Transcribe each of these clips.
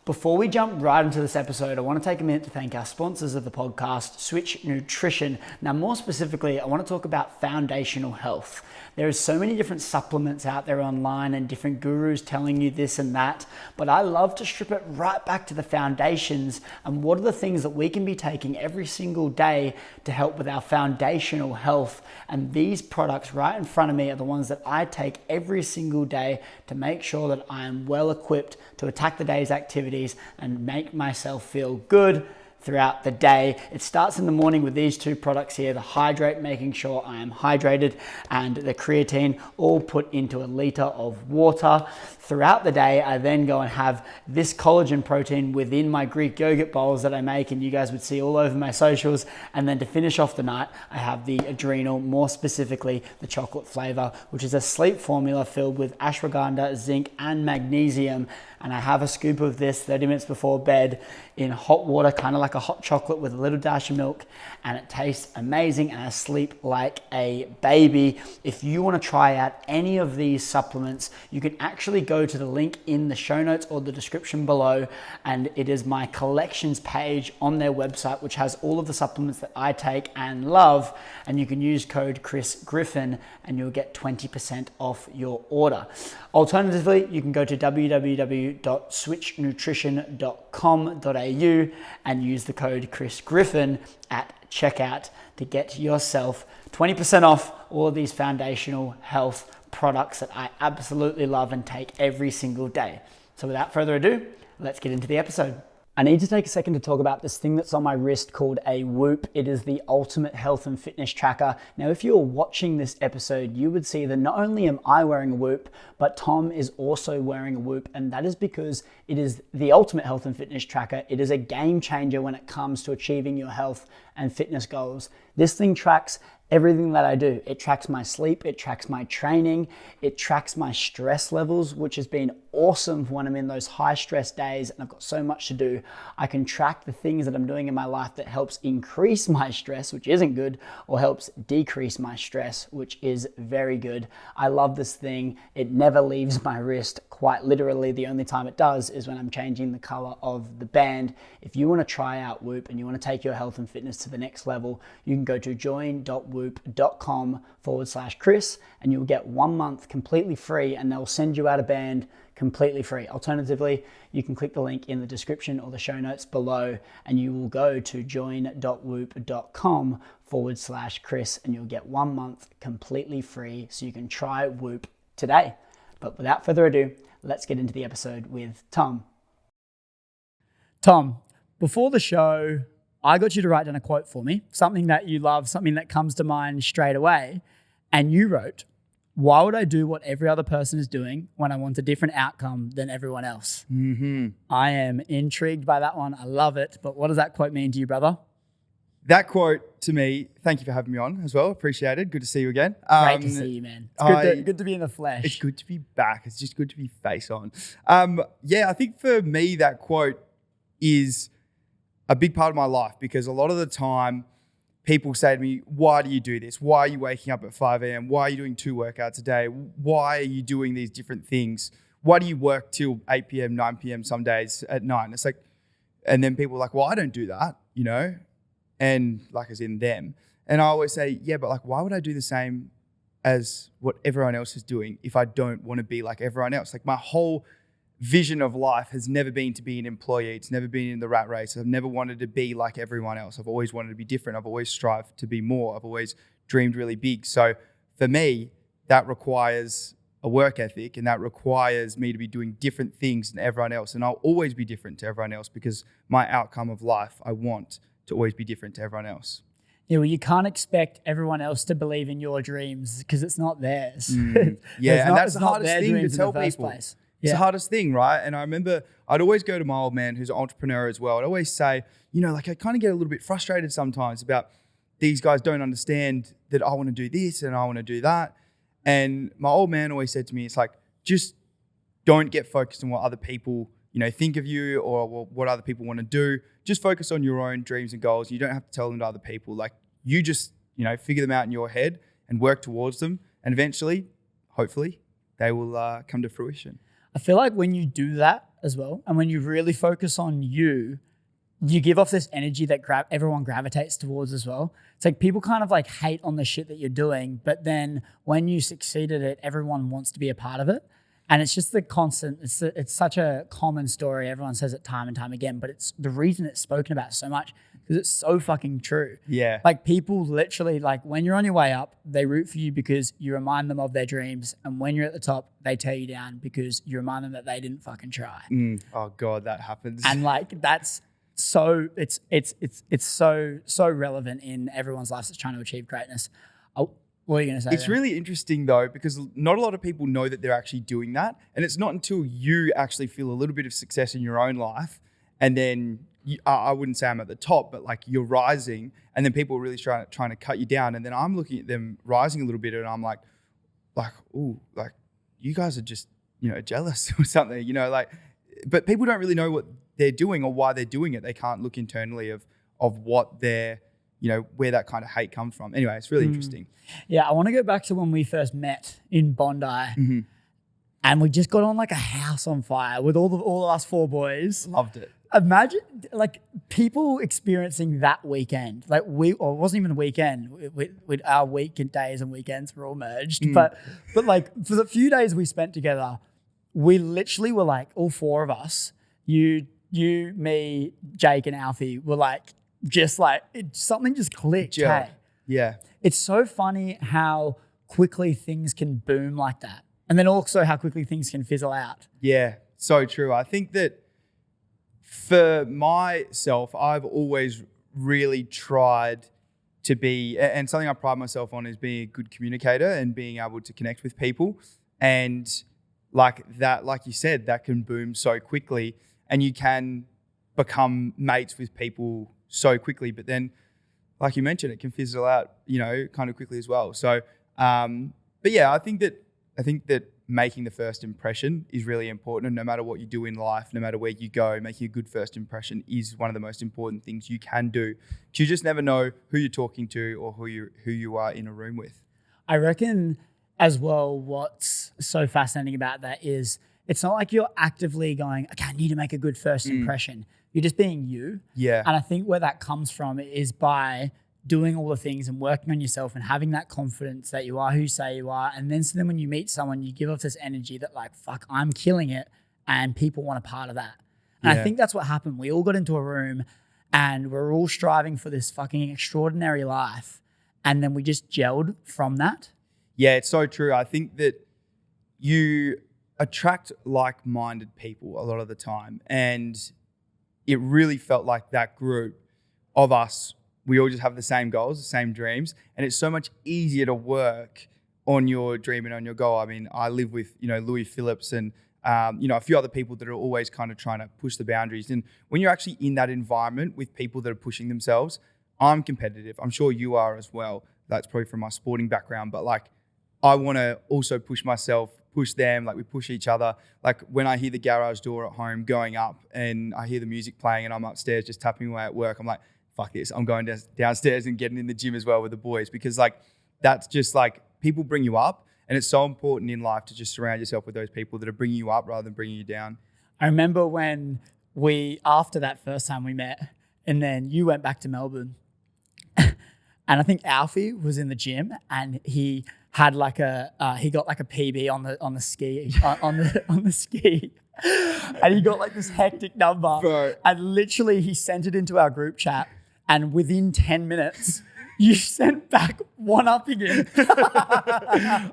Before we jump right into this episode, I want to take a minute to thank our sponsors of the podcast, Switch Nutrition. Now, more specifically, I want to talk about foundational health. There are so many different supplements out there online and different gurus telling you this and that, but I love to strip it right back to the foundations and what are the things that we can be taking every single day to help with our foundational health. And these products right in front of me are the ones that I take every single day to make sure that I am well equipped to attack the day's activities and make myself feel good throughout the day. It starts in the morning with these two products here, the Hydrate, making sure I am hydrated, and the creatine, all put into a liter of water. Throughout the day, I then go and have this collagen protein within my Greek yogurt bowls that I make, and you guys would see all over my socials. And then to finish off the night, I have the Adrenal, more specifically the chocolate flavor, which is a sleep formula filled with ashwagandha, zinc, and magnesium. And I have a scoop of this 30 minutes before bed in hot water, kind of like a hot chocolate with a little dash of milk, and it tastes amazing and I sleep like a baby. If you want to try out any of these supplements, you can actually go to the link in the show notes or the description below, and it is my collections page on their website, which has all of the supplements that I take and love, and you can use code Chris Griffin and you'll get 20% off your order. Alternatively, you can go to www.switchnutrition.com.au and use the code Chris Griffin at checkout to get yourself 20% off all of these foundational health products that I absolutely love and take every single day. So without further ado, let's get into the episode. I need to take a second to talk about this thing that's on my wrist called a Whoop. It is the ultimate health and fitness tracker. Now, if you're watching this episode, you would see that not only am I wearing a Whoop, but Tom is also wearing a Whoop, and that is because it is the ultimate health and fitness tracker. It is a game changer when it comes to achieving your health and fitness goals. This thing tracks everything that I do. It tracks my sleep, it tracks my training, it tracks my stress levels, which has been awesome when I'm in those high stress days and I've got so much to do. I can track the things that I'm doing in my life that helps increase my stress, which isn't good, or helps decrease my stress, which is very good. I love this thing. It never leaves my wrist. Quite literally, the only time it does is when I'm changing the color of the band. If you want to try out Whoop and you want to take your health and fitness to the next level, you can go to join.whoop.com/Chris and you'll get 1 month completely free, and they'll send you out a band completely free. Alternatively, you can click the link in the description or the show notes below and you will go to join.whoop.com/Chris and you'll get 1 month completely free, so you can try Whoop today. But without further ado, let's get into the episode with Tom. Tom, before the show, I got you to write down a quote for me, something that you love, something that comes to mind straight away. And you wrote, "Why would I do what every other person is doing when I want a different outcome than everyone else?" I am intrigued by that one. I love it. But what does that quote mean to you, brother? That quote to me, thank you for having me on as well. Appreciate it. Good to see you again. Great to see you, man. It's good to be in the flesh. It's good to be back. It's just good to be face on. I think for me, that quote is a big part of my life, because a lot of the time people say to me, "Why do you do this? Why are you waking up at 5 a.m.? Why are you doing 2 workouts a day? Why are you doing these different things? Why do you work till 8 p.m., 9 p.m. some days at night?" And it's like, and then people are like, "Well, I don't do that, you know?" And like, as in them. And I always say, yeah, but like, why would I do the same as what everyone else is doing if I don't want to be like everyone else? Like, my whole vision of life has never been to be an employee. It's never been in the rat race. I've never wanted to be like everyone else. I've always wanted to be different. I've always strived to be more. I've always dreamed really big. So for me, that requires a work ethic, and that requires me to be doing different things than everyone else. And I'll always be different to everyone else, because my outcome of life, I want to always be different to everyone else. Yeah, well, you can't expect everyone else to believe in your dreams because it's not theirs. Yeah, and that's the hardest thing to tell people. It's the hardest thing, right? And I remember I'd always go to my old man, who's an entrepreneur as well. I'd always say, like, I kind of get a little bit frustrated sometimes about these guys don't understand that I want to do this and I want to do that. And my old man always said to me, it's like, just don't get focused on what other people think of you or what other people want to do. Just focus on your own dreams and goals. You don't have to tell them to other people. Like, you just, figure them out in your head and work towards them. And eventually, hopefully, they will come to fruition. I feel like when you do that as well, and when you really focus on you give off this energy that everyone gravitates towards as well. It's like people kind of like hate on the shit that you're doing, but then when you succeed at it, everyone wants to be a part of it. And it's just the constant, it's such a common story. Everyone says it time and time again, but it's the reason it's spoken about so much because it's so fucking true. Yeah. Like people literally, like when you're on your way up, they root for you because you remind them of their dreams. And when you're at the top, they tear you down because you remind them that they didn't fucking try. Oh God, that happens. And like, it's so relevant in everyone's life that's trying to achieve greatness. What are you going to say? It's really interesting though, because not a lot of people know that they're actually doing that. And it's not until you actually feel a little bit of success in your own life. And then I wouldn't say I'm at the top, but like you're rising and then people are really trying to cut you down. And then I'm looking at them rising a little bit and I'm like, ooh, like you guys are just, jealous or something, but people don't really know what they're doing or why they're doing it. They can't look internally of what they're, where that kind of hate comes from. Anyway, it's really interesting. Yeah, I want to go back to when we first met in Bondi and we just got on like a house on fire with all of us 4 boys. Loved it. Imagine like people experiencing that weekend. Like it wasn't even a weekend. With our weekend days and weekends were all merged. But like for the few days we spent together, we literally were like all 4 of us, you, me, Jake and Alfie were like, just like something just clicked. Hey? Yeah. It's so funny how quickly things can boom like that. And then also how quickly things can fizzle out. Yeah, so true. I think that for myself, I've always really tried to be, and something I pride myself on is being a good communicator and being able to connect with people. And like that, like you said, that can boom so quickly and you can become mates with people so quickly. But then, like you mentioned, it can fizzle out, kind of quickly as well. So, but yeah, I think that making the first impression is really important. And no matter what you do in life, no matter where you go, making a good first impression is one of the most important things you can do. Because you just never know who you're talking to or who you are in a room with. I reckon as well, what's so fascinating about that is it's not like you're actively going, okay, I need to make a good first impression. You're just being you. Yeah. And I think where that comes from is by doing all the things and working on yourself and having that confidence that you are who you say you are. And then so then when you meet someone, you give off this energy that like, fuck, I'm killing it. And people want a part of that. And I think that's what happened. We all got into a room and we're all striving for this fucking extraordinary life. And then we just gelled from that. Yeah, it's so true. I think that you attract like-minded people a lot of the time. And it really felt like that group of us, we all just have the same goals, the same dreams. And it's so much easier to work on your dream and on your goal. I mean, I live with, Louis Phillips and, a few other people that are always kind of trying to push the boundaries. And when you're actually in that environment with people that are pushing themselves, I'm competitive. I'm sure you are as well. That's probably from my sporting background. But like, I want to also push myself, push them, like we push each other. Like when I hear the garage door at home going up and I hear the music playing and I'm upstairs just tapping away at work, I'm like, fuck this. I'm going downstairs and getting in the gym as well with the boys because like, that's just like people bring you up and it's so important in life to just surround yourself with those people that are bringing you up rather than bringing you down. I remember when after that first time we met and then you went back to Melbourne and I think Alfie was in the gym and he had like he got like a PB on the ski on the ski, and he got like this hectic number. Bro. And literally he sent it into our group chat, and within 10 minutes, you sent back one upping him.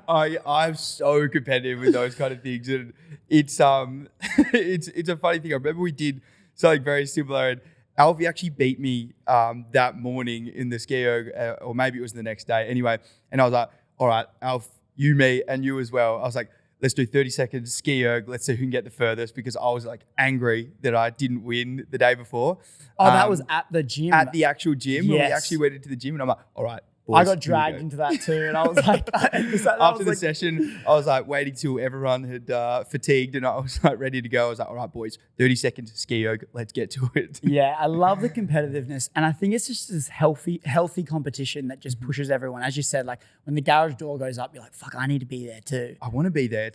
I'm so competitive with those kind of things, and it's a funny thing. I remember we did something very similar, and Alfie actually beat me that morning in the ski erg, or maybe it was the next day. Anyway, and I was like, all right, Alf, you, me, and you as well. I was like, let's do 30 seconds ski erg. Let's see who can get the furthest because I was like angry that I didn't win the day before. Oh, that was at the gym. At the actual gym. Yes. When we actually went into the gym and I'm like, all right, boys, I got dragged into that too. And I was like, after the session, I was like waiting till everyone had fatigued and I was like ready to go. I was like, all right, boys, 30 seconds ski erg. Let's get to it. Yeah, I love the competitiveness. And I think it's just this healthy competition that just pushes everyone. As you said, like when the garage door goes up, you're like, fuck, I need to be there too. I want to be there.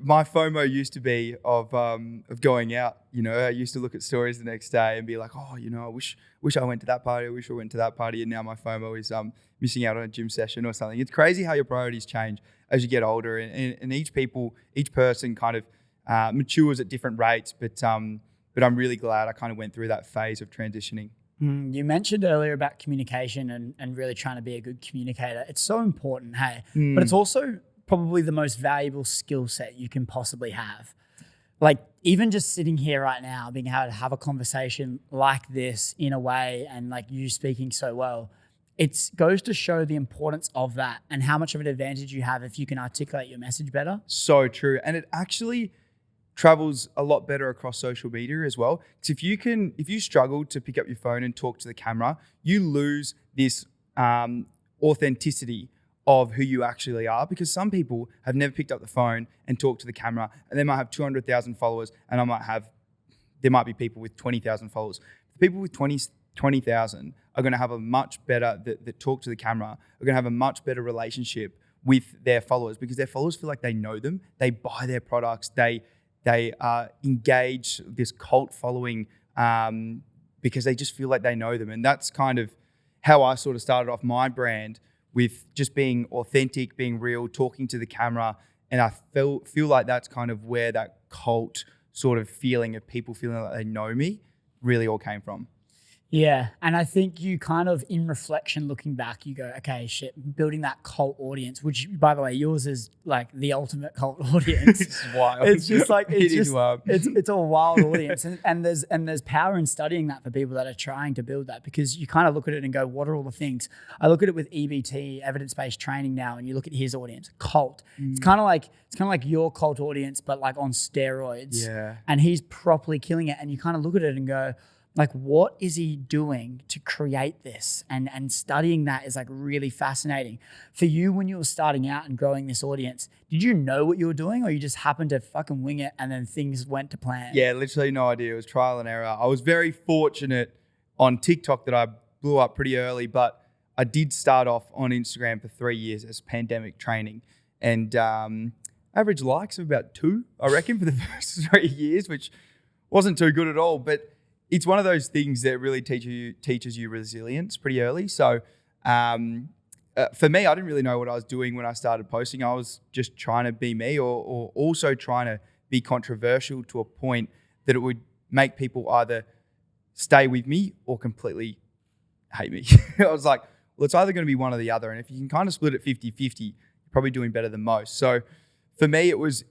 my FOMO used to be of going out. I used to look at stories the next day and be like, oh, I wish I went to that party. I wish I went to that party. And now my FOMO is missing out on a gym session or something. It's crazy how your priorities change as you get older, and each person kind of matures at different rates. But I'm really glad I kind of went through that phase of transitioning. You mentioned earlier about communication and really trying to be a good communicator. It's so important, hey, but it's also probably the most valuable skill set you can possibly have. Like even just sitting here right now, being able to have a conversation like this in a way, and like you speaking so well, it goes to show the importance of that and how much of an advantage you have if you can articulate your message better. So true. And it actually travels a lot better across social media as well. Because if you struggle to pick up your phone and talk to the camera, you lose this authenticity of who you actually are, because some people have never picked up the phone and talked to the camera, and they might have 200,000 followers, and there might be people with 20,000 followers. The people with 20,000 are going to have a much better, that talk to the camera, are going to have a much better relationship with their followers, because their followers feel like they know them, they buy their products, they engage this cult following because they just feel like they know them. And that's kind of how I sort of started off my brand, with just being authentic, being real, talking to the camera. And I feel like that's kind of where that cult sort of feeling of people feeling like they know me really all came from. Yeah. And I think you kind of, in reflection, looking back, you go, okay, shit, building that cult audience, which, by the way, yours is like the ultimate cult audience. It's wild. It's just like, Is wild. It's a wild audience. And there's power in studying that for people that are trying to build that, because you kind of look at it and go, what are all the things? I look at it with EBT, evidence-based training now, and you look at his audience, cult. It's kind of like your cult audience, but like on steroids. Yeah. And he's properly killing it. And you kind of look at it and go, like, what is he doing to create this? And studying that is like really fascinating. For you, when you were starting out and growing this audience, did you know what you were doing, or you just happened to fucking wing it and then things went to plan? Yeah, literally no idea. It was trial and error. I was very fortunate on TikTok that I blew up pretty early, but I did start off on Instagram for 3 years as pandemic training, and average likes of about 2, I reckon, for the first 3 years, which wasn't too good at all. But it's one of those things that really teaches you resilience pretty early. So for me, I didn't really know what I was doing when I started posting. I was just trying to be me, or also trying to be controversial to a point that it would make people either stay with me or completely hate me. I was like, well, it's either going to be one or the other. And if you can kind of split it 50-50, you're probably doing better than most. So for me, it was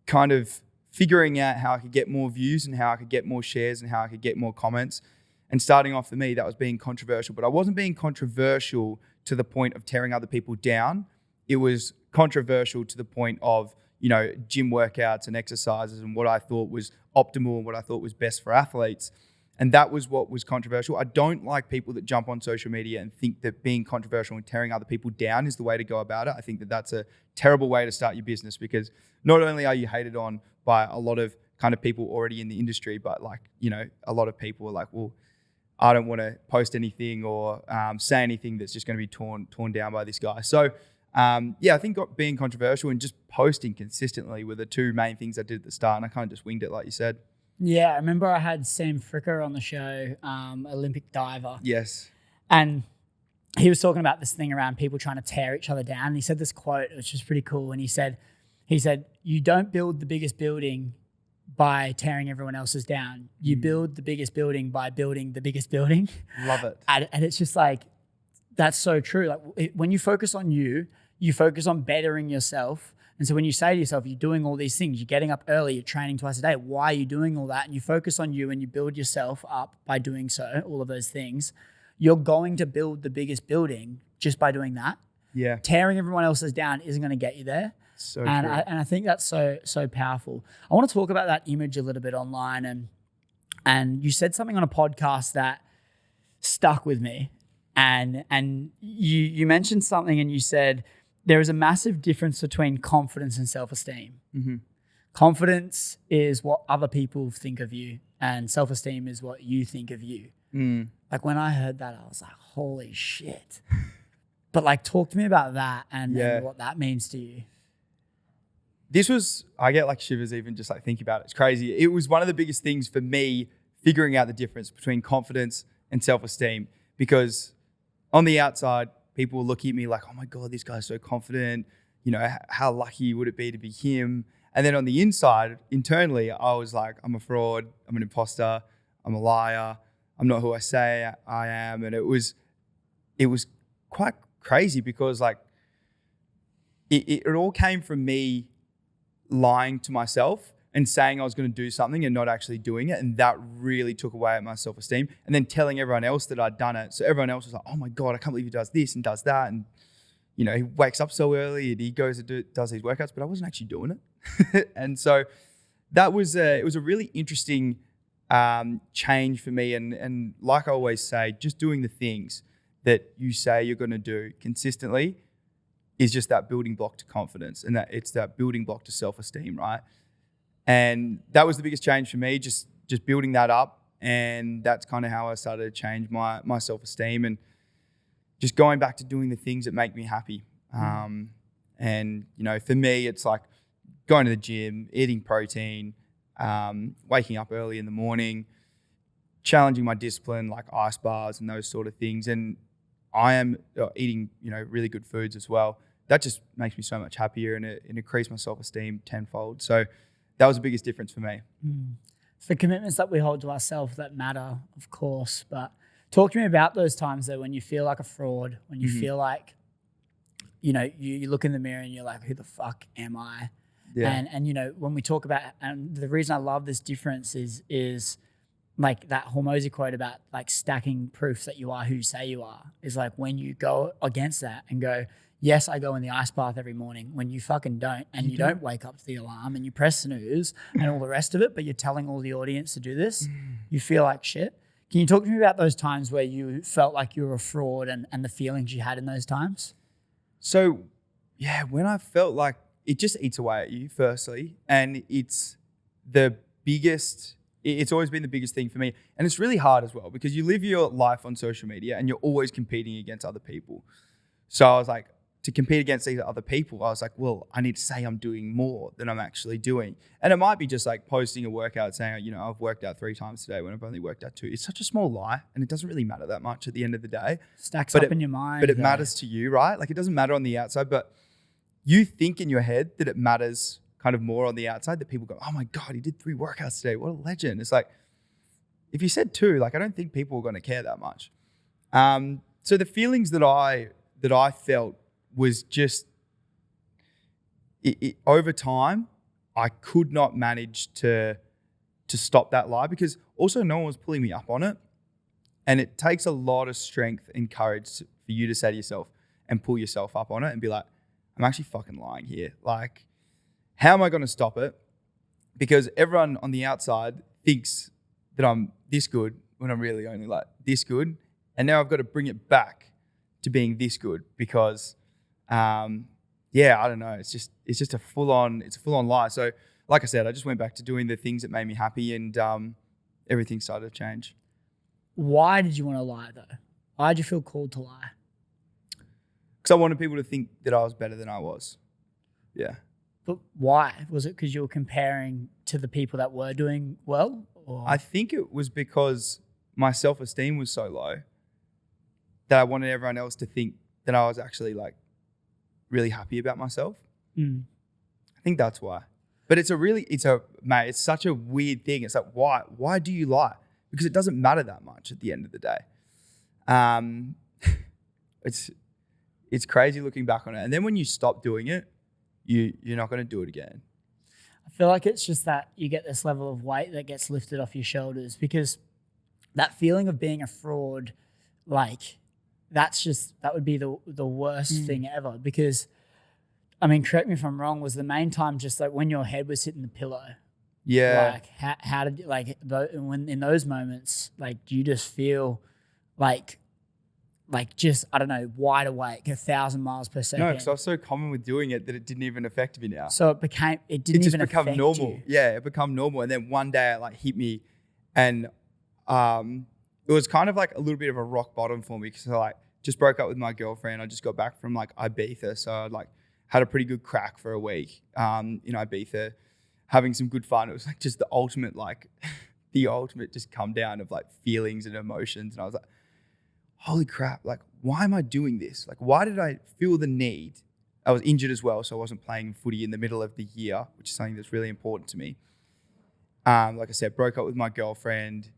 kind of figuring out how I could get more views and how I could get more shares and how I could get more comments. And starting off for me, that was being controversial. But I wasn't being controversial to the point of tearing other people down. It was controversial to the point of, gym workouts and exercises and what I thought was optimal and what I thought was best for athletes. And that was what was controversial. I don't like people that jump on social media and think that being controversial and tearing other people down is the way to go about it. I think that that's a terrible way to start your business, because not only are you hated on by a lot of kind of people already in the industry, but a lot of people are like, well, I don't want to post anything or say anything that's just going to be torn down by this guy. So I think being controversial and just posting consistently were the two main things I did at the start, and I kind of just winged it, like you said. Yeah, I remember I had Sam Fricker on the show, Olympic diver. Yes. And he was talking about this thing around people trying to tear each other down. And he said this quote, which was pretty cool. And he said, you don't build the biggest building by tearing everyone else's down. You build the biggest building by building the biggest building. Love it. And it's just like, that's so true. Like when you focus on you focus on bettering yourself. And so when you say to yourself, you're doing all these things, you're getting up early, you're training twice a day, why are you doing all that? And you focus on you and you build yourself up by doing so, all of those things, you're going to build the biggest building just by doing that. Yeah. Tearing everyone else's down isn't going to get you there. So and true. I think that's so powerful. I want to talk about that image a little bit online. And you said something on a podcast that stuck with me. And you mentioned something and you said, there is a massive difference between confidence and self-esteem. Mm-hmm. Confidence is what other people think of you, and self-esteem is what you think of you. Like when I heard that, I was like, holy shit. But like, talk to me about that and what that means to you. I get like shivers even just like thinking about it. It's crazy. It was one of the biggest things for me figuring out the difference between confidence and self-esteem, because on the outside, people will look at me like, oh my God, this guy's so confident. You know, how lucky would it be to be him? And then on the inside, internally, I was like, I'm a fraud. I'm an imposter. I'm a liar. I'm not who I say I am. And it was quite crazy because like it all came from me lying to myself and saying I was going to do something and not actually doing it. And that really took away at my self-esteem. And then telling everyone else that I'd done it. So everyone else was like, oh my God, I can't believe he does this and does that. And, you know, he wakes up so early and he goes and does these workouts, but I wasn't actually doing it. And so that was, it was a really interesting change for me. And like I always say, just doing the things that you say you're going to do consistently is just that building block to confidence, and that it's that building block to self-esteem, right? And that was the biggest change for me, just building that up. And that's kind of how I started to change my self-esteem and just going back to doing the things that make me happy. And, you know, for me, it's like going to the gym, eating protein, waking up early in the morning, challenging my discipline like ice bars and those sort of things. And I am eating, you know, really good foods as well. That just makes me so much happier, and it increased my self-esteem tenfold. So that was the biggest difference for me. It's the commitments that we hold to ourselves that matter, of course. But talk to me about those times though when you feel like a fraud, when you feel like, you know, you look in the mirror and you're like, who the fuck am I? Yeah. And you know, when we talk about, and the reason I love this difference is like that Hormozy quote about like stacking proofs that you are who you say you are, is like when you go against that and go, yes, I go in the ice bath every morning, when you fucking don't, and you don't wake up to the alarm and you press snooze and all the rest of it, but you're telling all the audience to do this, you feel like shit. Can you talk to me about those times where you felt like you were a fraud and the feelings you had in those times? So yeah, when I felt like it just eats away at you firstly, and it's always been the biggest thing for me. And it's really hard as well because you live your life on social media and you're always competing against other people. So I was like, to compete against these other people, I was like, well, I need to say I'm doing more than I'm actually doing. And it might be just like posting a workout saying, you know, I've worked out 3 times today when I've only worked out 2. It's such a small lie, and it doesn't really matter that much at the end of the day. Stacks up in your mind. But it matters to you, right? Like it doesn't matter on the outside, but you think in your head that it matters kind of more on the outside, that people go, oh my God, he did 3 workouts today. What a legend. It's like, if you said 2, like I don't think people are going to care that much. So the feelings that I felt was just, over time, I could not manage to stop that lie, because also no one was pulling me up on it. And it takes a lot of strength and courage for you to say to yourself and pull yourself up on it and be like, I'm actually fucking lying here. Like, how am I going to stop it? Because everyone on the outside thinks that I'm this good when I'm really only like this good. And now I've got to bring it back to being this good because, I don't know. It's just a full on lie. So like I said, I just went back to doing the things that made me happy, and everything started to change. Why did you want to lie though? Why did you feel called to lie? Because I wanted people to think that I was better than I was. Yeah. But why? Was it because you were comparing to the people that were doing well? Or? I think it was because my self-esteem was so low that I wanted everyone else to think that I was actually like really happy about myself. I think that's why. But it's such a weird thing. It's like, why? Why do you lie? Because it doesn't matter that much at the end of the day. It's crazy looking back on it. And then when you stop doing it, you're not going to do it again. I feel like it's just that you get this level of weight that gets lifted off your shoulders, because that feeling of being a fraud, like that would be the worst thing ever. Because, I mean, correct me if I'm wrong, was the main time just like when your head was hitting the pillow? Yeah. Like how did you, like when in those moments, like do you just feel like just, I don't know, wide awake, 1,000 miles per second? No, because I was so common with doing it that it didn't even affect me now. So it didn't even affect normal. you. Yeah, it became normal. And then one day it like hit me, and it was kind of like a little bit of a rock bottom for me, because I like just broke up with my girlfriend. I just got back from like Ibiza. So I'd like had a pretty good crack for a week in Ibiza, having some good fun. It was like just the ultimate just come down of like feelings and emotions. And I was like, holy crap, like, why am I doing this? Like, why did I feel the need? I was injured as well, so I wasn't playing footy in the middle of the year, which is something that's really important to me. Like I said, broke up with my girlfriend.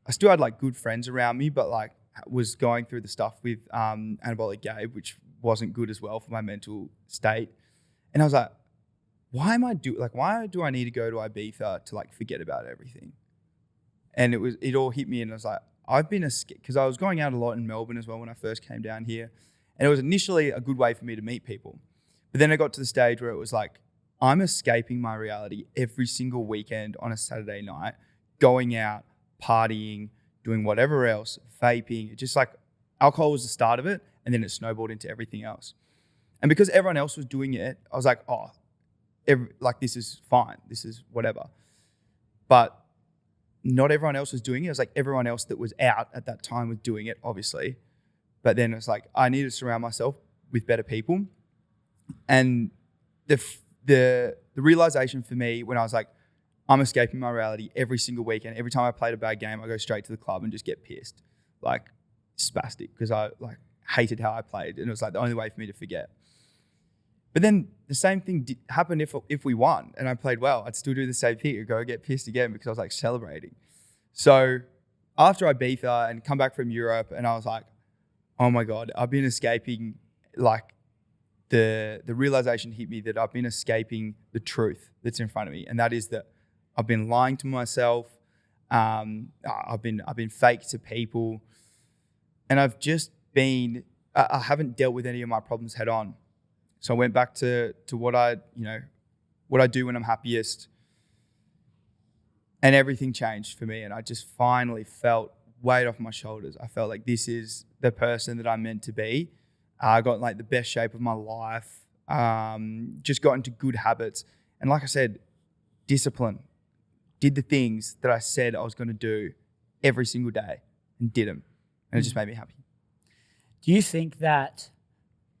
I still had like good friends around me, but like was going through the stuff with anabolic Gabe, which wasn't good as well for my mental state. And I was like, why do I need to go to Ibiza to like forget about everything? And it all hit me, and I was like, because I was going out a lot in Melbourne as well when I first came down here. And it was initially a good way for me to meet people. But then I got to the stage where it was like, I'm escaping my reality every single weekend on a Saturday night, going out, partying, doing whatever else, vaping. It just like alcohol was the start of it, and then it snowballed into everything else. And because everyone else was doing it, I was like, this is fine. This is whatever. But not everyone else was doing it. It was like everyone else that was out at that time was doing it, obviously. But then it's like, I need to surround myself with better people. And the realization for me when I was like, I'm escaping my reality every single weekend. Every time I played a bad game, I go straight to the club and just get pissed, like spastic, because I like hated how I played. And it was like the only way for me to forget. But then the same thing happened if we won and I played well. I'd still do the same thing. I'd go get pissed again because I was like celebrating. So after Ibiza and come back from Europe, and I was like, oh my God, I've been escaping, like the realization hit me that I've been escaping the truth that's in front of me. And that is that I've been lying to myself. I've been fake to people. And I haven't dealt with any of my problems head on. So I went back to what I do when I'm happiest, and everything changed for me. And I just finally felt weight off my shoulders. I felt like this is the person that I'm meant to be. I got like the best shape of my life, just got into good habits. And like I said, discipline, did the things that I said I was going to do every single day and did them. And it just made me happy. Do you think that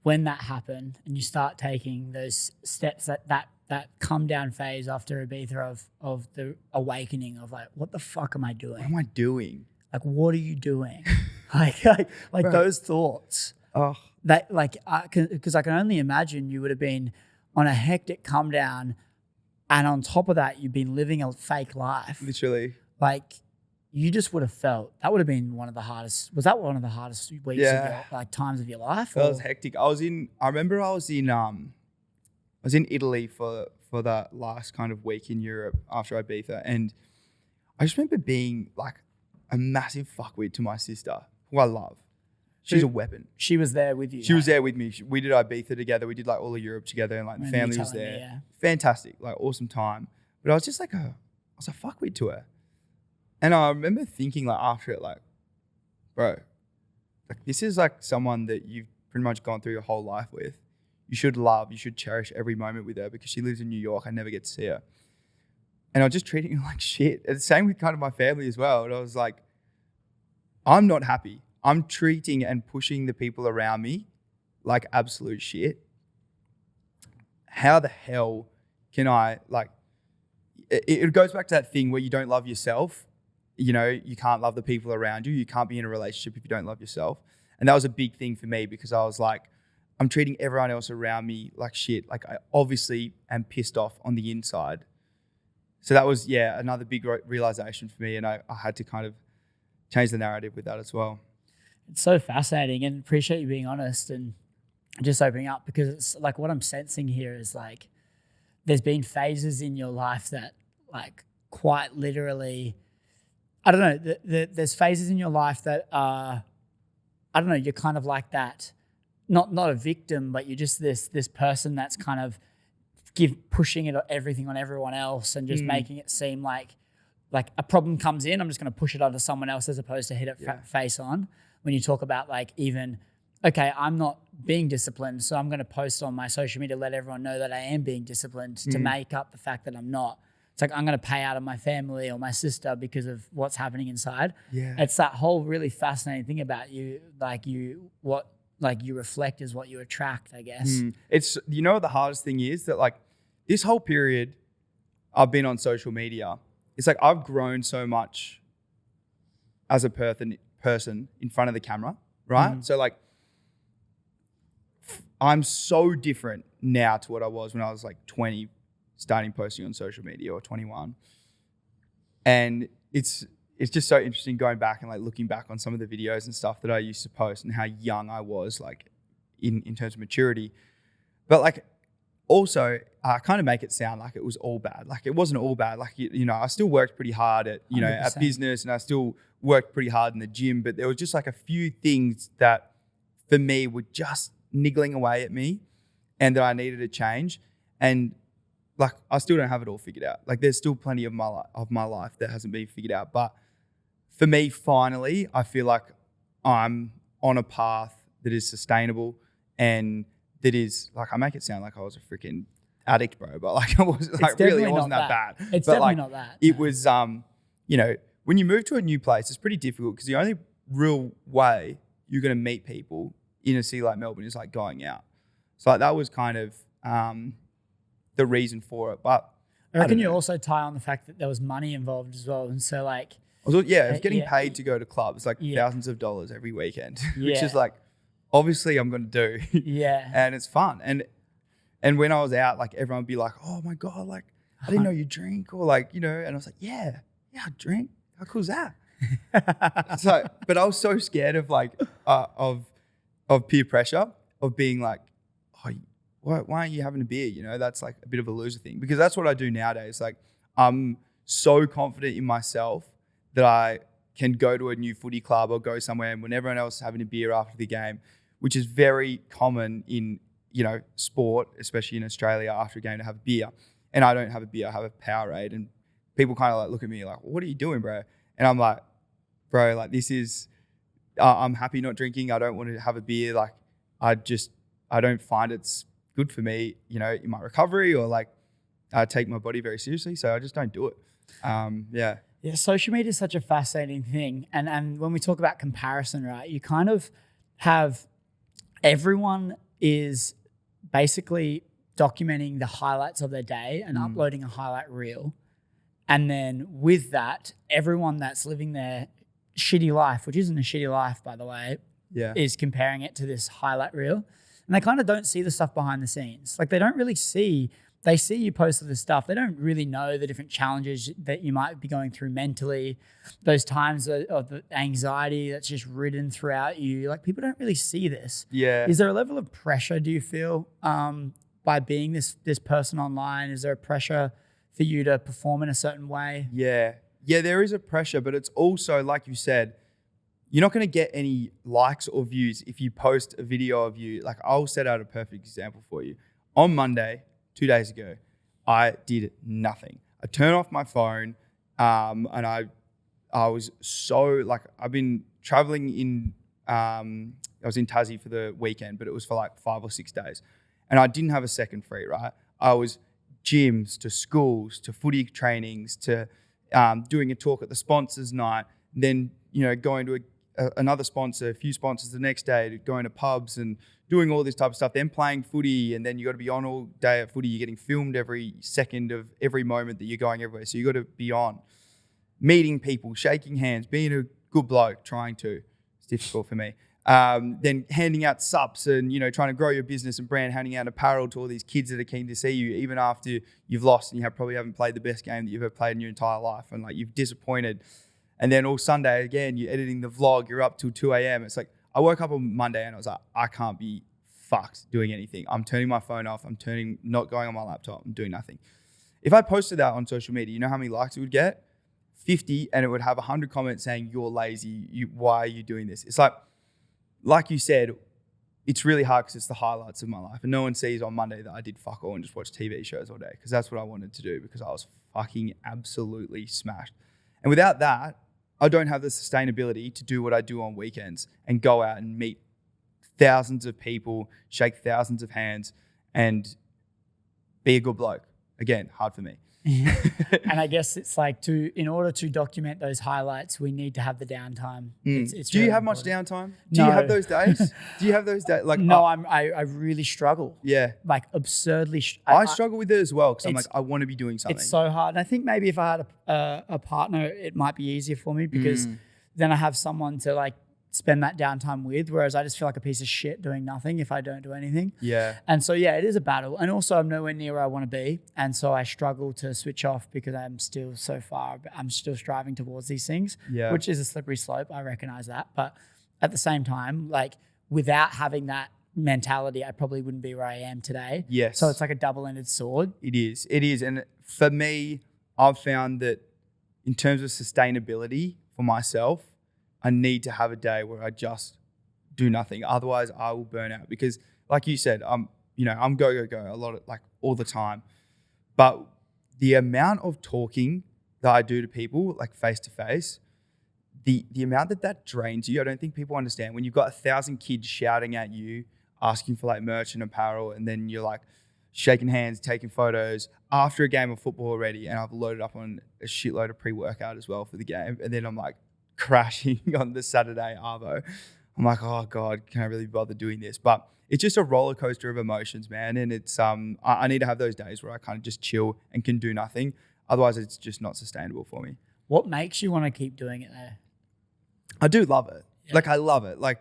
when that happened and you start taking those steps, that come down phase after Ibiza of the awakening of like, what the fuck am I doing? What am I doing? Like, what are you doing? like Bro. Those thoughts. Oh, That like, because I can only imagine you would have been on a hectic come down, and on top of that, you've been living a fake life. literally. Like, you just would have felt that would have been one of the hardest. Was that one of the hardest weeks of your, times of your life? That was hectic. I remember I was in Italy for that last kind of week in Europe after Ibiza, and I just remember being like a massive fuckwit to my sister, who I love. She's a weapon. She was there with you. She was there with me. We did Ibiza together. We did like all of Europe together, and like the family was there. Yeah. Fantastic, like awesome time. But I was just like I was a fuckwit to her. And I remember thinking like after it, like, bro, like this is like someone that you've pretty much gone through your whole life with. You should love, you should cherish every moment with her, because she lives in New York. I never get to see her. And I was just treating her like shit. And the same with kind of my family as well. And I was like, I'm not happy. I'm treating and pushing the people around me like absolute shit. How the hell can I, like, it goes back to that thing where you don't love yourself. You know, you can't love the people around you. You can't be in a relationship if you don't love yourself. And that was a big thing for me, because I was like, I'm treating everyone else around me like shit. Like, I obviously am pissed off on the inside. So that was, another big realization for me. And I had to kind of change the narrative with that as well. It's so fascinating, and appreciate you being honest and just opening up, because it's like what I'm sensing here is like there's been phases in your life that like quite literally, I don't know, there's phases in your life that are, I don't know, you're kind of like that, not a victim, but you're just this person that's kind of pushing everything on everyone else and just making it seem like a problem comes in, I'm just going to push it onto someone else as opposed to hit it face on. When you talk about like even, okay, I'm not being disciplined, so I'm going to post on my social media, let everyone know that I am being disciplined to make up the fact that I'm not. It's like I'm going to pay out of my family or my sister because of what's happening inside. Yeah. It's that whole really fascinating thing about you, like what like you reflect is what you attract, I guess. It's, you know what the hardest thing is? That like this whole period I've been on social media, it's like I've grown so much as a person in front of the camera, right? So like I'm so different now to what I was when I was like 20, starting posting on social media, or 21. And it's just so interesting going back and like looking back on some of the videos and stuff that I used to post and how young I was, like in terms of maturity. But like also I kind of make it sound like it was all bad. Like it wasn't all bad. Like, you know, I still worked pretty hard at, you know, 100%. at business, and I still worked pretty hard in the gym, but there was just like a few things that for me were just niggling away at me and that I needed to change. And like, I still don't have it all figured out. Like there's still plenty of my life that hasn't been figured out. But for me, finally, I feel like I'm on a path that is sustainable and that is like, I make it sound like I was a freaking addict, bro, but like I was like, really, it wasn't that bad. It's but definitely like, not that. It was, you know, when you move to a new place, it's pretty difficult because the only real way you're going to meet people in a city like Melbourne is like going out. So like that was kind of the reason for it. But I reckon you also tie on the fact that there was money involved as well. And so like, I was getting paid to go to clubs, like thousands of dollars every weekend, which is like, obviously I'm going to do. And it's fun. And when I was out, like everyone would be like, oh my God, like I didn't know you drink, or like, you know, and I was like, yeah, I drink. How cool is that? So, but I was so scared of like, of peer pressure, of being like, oh, why aren't you having a beer? You know, that's like a bit of a loser thing, because that's what I do nowadays. Like I'm so confident in myself that I can go to a new footy club or go somewhere, and when everyone else is having a beer after the game, which is very common in, you know, sport, especially in Australia, after a game to have a beer. And I don't have a beer, I have a Powerade. And people kind of like look at me like, what are you doing, bro? And I'm like, bro, like this is, I'm happy not drinking. I don't want to have a beer. Like I don't find it's good for me, you know, in my recovery, or like I take my body very seriously. So I just don't do it. Yeah, social media is such a fascinating thing. And when we talk about comparison, right, you kind of have everyone is basically documenting the highlights of their day and uploading a highlight reel. And then with that, everyone that's living their shitty life, which isn't a shitty life, by the way, is comparing it to this highlight reel. And they kind of don't see the stuff behind the scenes. Like they don't really see, they see you post this stuff. They don't really know the different challenges that you might be going through mentally, those times of the anxiety that's just ridden throughout you. Like people don't really see this. Yeah. Is there a level of pressure, do you feel, by being this person online? Is there a pressure for you to perform in a certain way? Yeah, there is a pressure, but it's also, like you said, you're not going to get any likes or views if you post a video of you. Like I'll set out a perfect example for you. On Monday, 2 days ago, I did nothing. I turned off my phone, and I was so like, I've been traveling in, I was in Tassie for the weekend, but it was for like 5 or 6 days. And I didn't have a second free, right? I was gyms to schools to footy trainings to doing a talk at the sponsors night, then, you know, going to another sponsor, a few sponsors the next day, to going to pubs and doing all this type of stuff, then playing footy, and then you got to be on all day at footy. You're getting filmed every second of every moment that you're going everywhere. So you got to be on, meeting people, shaking hands, being a good bloke, trying to. It's difficult for me. Then handing out sups and, you know, trying to grow your business and brand, handing out apparel to all these kids that are keen to see you, even after you've lost and you probably haven't played the best game that you've ever played in your entire life, and like you've disappointed. And then all Sunday again, you're editing the vlog, you're up till 2 a.m. It's like, I woke up on Monday and I was like, I can't be fucked doing anything. I'm turning my phone off. Not going on my laptop. I'm doing nothing. If I posted that on social media, you know how many likes it would get? 50, and it would have 100 comments saying, you're lazy. Why are you doing this? It's like you said, it's really hard because it's the highlights of my life. And no one sees on Monday that I did fuck all and just watched TV shows all day, because that's what I wanted to do, because I was fucking absolutely smashed. And without that, I don't have the sustainability to do what I do on weekends and go out and meet thousands of people, shake thousands of hands, and be a good bloke. Again, hard for me. And I guess it's like in order to document those highlights, we need to have the downtime. It's Do you really have much important. downtime? Do you have those days? Do you have those days? Like, No, I really struggle. yeah. Like absurdly. I struggle with it as well because I'm it's- like, I want to be doing something. It's so hard. And I think maybe if I had a partner, it might be easier for me because then I have someone to like spend that downtime with. Whereas I just feel like a piece of shit doing nothing if I don't do anything. Yeah. And so, yeah, it is a battle. And also I'm nowhere near where I want to be. And so I struggle to switch off because I'm still so far, I'm still striving towards these things, which is a slippery slope. I recognize that. But at the same time, like without having that mentality, I probably wouldn't be where I am today. Yes. So it's like a double-ended sword. It is. It is. And for me, I've found that in terms of sustainability for myself, I need to have a day where I just do nothing. Otherwise, I will burn out because, like you said, I'm go a lot of like all the time. But the amount of talking that I do to people, like face to face, the amount that drains you, I don't think people understand. When you've got 1,000 kids shouting at you, asking for like merch and apparel, and then you're like shaking hands, taking photos after a game of football already, and I've loaded up on a shitload of pre-workout as well for the game, and then I'm like crashing on the Saturday arvo. I'm like, oh God, can I really bother doing this? But it's just a roller coaster of emotions, man. And it's I need to have those days where I kind of just chill and can do nothing. Otherwise, it's just not sustainable for me. What makes you want to keep doing it though? I do love it. Yeah. Like I love it. Like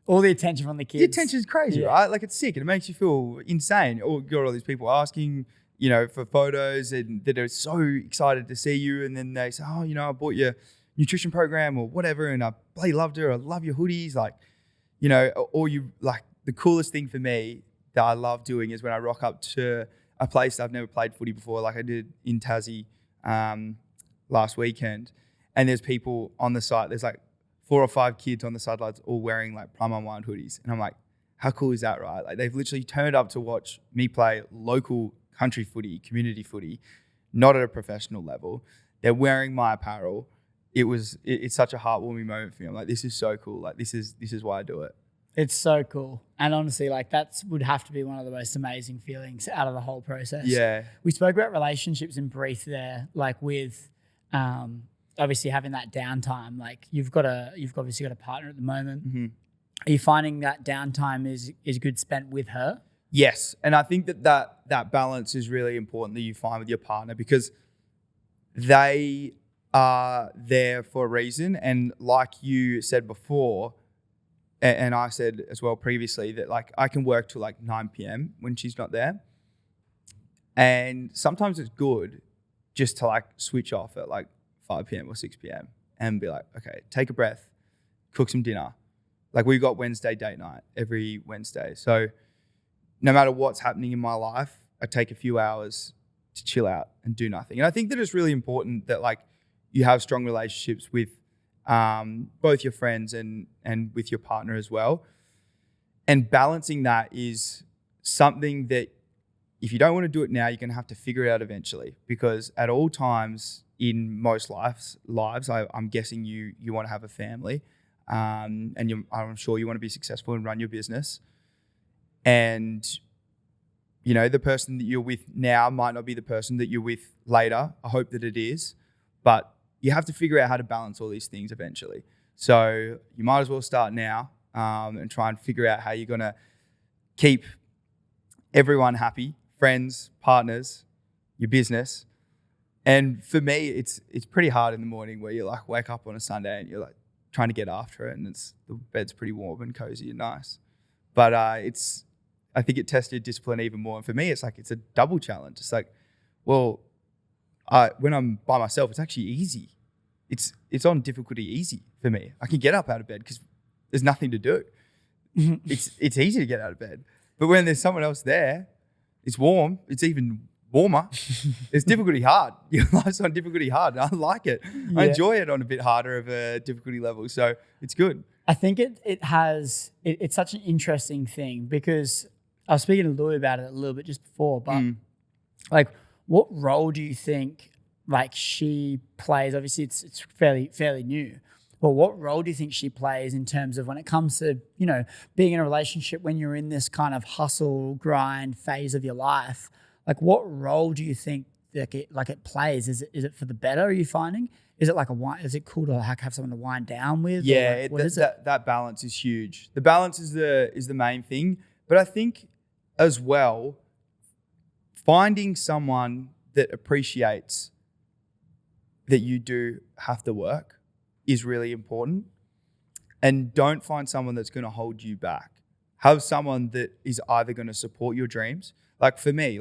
all the attention from the kids. The attention's crazy, right? Like it's sick and it makes you feel insane. Or you got all these people asking, for photos and that are so excited to see you. And then they say, oh, I bought your nutrition program or whatever, and I bloody loved her. I love your hoodies, like, or you like the coolest thing for me that I love doing is when I rock up to a place I've never played footy before, like I did in Tassie last weekend, and there's people on the site. There's like 4 or 5 kids on the sidelines all wearing like Prime Unwind hoodies, and I'm like, how cool is that, right? Like they've literally turned up to watch me play local country footy, community footy, not at a professional level. They're wearing my apparel. It's such a heartwarming moment for me. I'm like, this is so cool. Like this is why I do it. It's so cool. And honestly, like that would have to be one of the most amazing feelings out of the whole process. Yeah. We spoke about relationships in brief there, like with obviously having that downtime. Like you've obviously got a partner at the moment. Mm-hmm. Are you finding that downtime is good spent with her? Yes. And I think that balance is really important that you find with your partner because they are there for a reason. And like you said before, and I said as well previously, that like I can work till like 9 p.m. when she's not there. And sometimes it's good just to like switch off at like 5 p.m. or 6 p.m. and be like, okay, take a breath, cook some dinner. Like we've got Wednesday date night every Wednesday. So no matter what's happening in my life, I take a few hours to chill out and do nothing. And I think that it's really important that like you have strong relationships with both your friends and with your partner as well. And balancing that is something that if you don't want to do it now, you're going to have to figure it out eventually, because at all times in most lives, I'm guessing you want to have a family, and I'm sure you want to be successful and run your business. And the person that you're with now might not be the person that you're with later. I hope that it is, but you have to figure out how to balance all these things eventually. So you might as well start now and try and figure out how you're going to keep everyone happy, friends, partners, your business. And for me, it's pretty hard in the morning where you like wake up on a Sunday and you're like trying to get after it, and the bed's pretty warm and cozy and nice. But I think it tested discipline even more. And for me, it's a double challenge. It's like, well, when I'm by myself, it's actually easy. It's on difficulty easy for me. I can get up out of bed because there's nothing to do. It's easy to get out of bed. But when there's someone else there, it's warm. It's even warmer. It's difficulty hard. Your life's on difficulty hard. And I like it. Yeah. I enjoy it on a bit harder of a difficulty level. So it's good. I think it's such an interesting thing because I was speaking to Louis about it a little bit just before, but like what role do you think like she plays? Obviously it's fairly new, but what role do you think she plays in terms of when it comes to, being in a relationship when you're in this kind of hustle grind phase of your life? Like what role do you think it plays? Is it for the better? Are you finding? Is it like is it cool to have someone to wind down with? Yeah, What is it? That balance is huge. The balance is the main thing. But I think as well, finding someone that appreciates that you do have to work is really important. And don't find someone that's going to hold you back. Have someone that is either going to support your dreams. Like for me,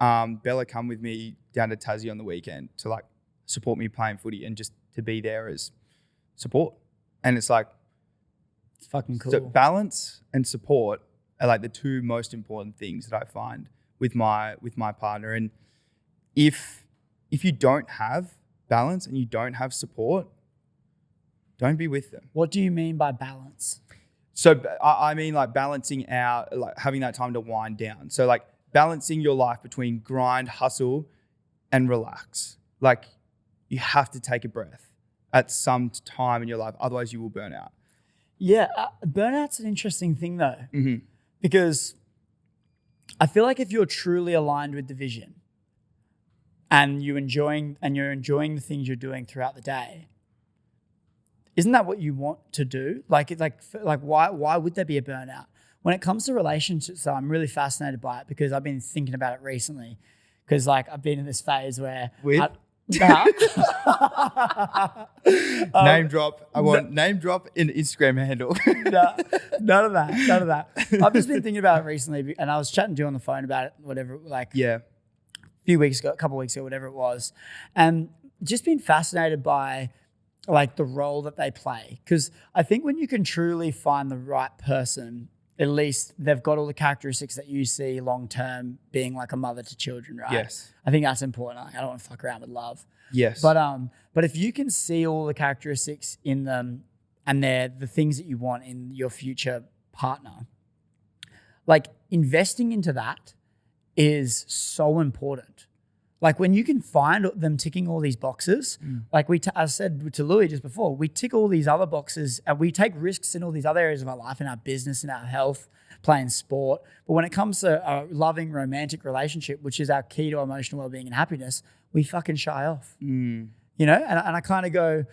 Bella come with me down to Tassie on the weekend to like support me playing footy and just to be there as support. And it's like, it's fucking cool. So balance and support are like the two most important things that I find with my partner. And if you don't have balance and you don't have support, don't be with them. What do you mean by balance? So I mean like balancing out, like having that time to wind down. So like balancing your life between grind, hustle, and relax. Like you have to take a breath at some time in your life. Otherwise you will burn out. Yeah. Burnout's an interesting thing though, Mm-hmm. because I feel like if you're truly aligned with the vision and you're enjoying the things you're doing throughout the day, isn't that what you want to do? Like why would there be a burnout? When it comes to relationships, though, I'm really fascinated by it because I've been thinking about it recently. Because like I've been in this phase where name drop. I want name drop in Instagram handle. None of that. I've just been thinking about it recently, and I was chatting to you on the phone about it, whatever. Like Yeah. a couple of weeks ago, whatever it was, and just been fascinated by like the role that they play. Because I think when you can truly find the right person, at least they've got all the characteristics that you see long term being like a mother to children, right? Yes. I think that's important. Like, I don't want to fuck around with love. Yes. But if you can see all the characteristics in them and they're the things that you want in your future partner, like investing into that is so important. Like when you can find them ticking all these boxes, like I said to Louis just before, we tick all these other boxes and we take risks in all these other areas of our life, in our business, in our health, playing sport. But when it comes to a loving romantic relationship, which is our key to emotional well-being and happiness, we fucking shy off. You know, and I kind of go,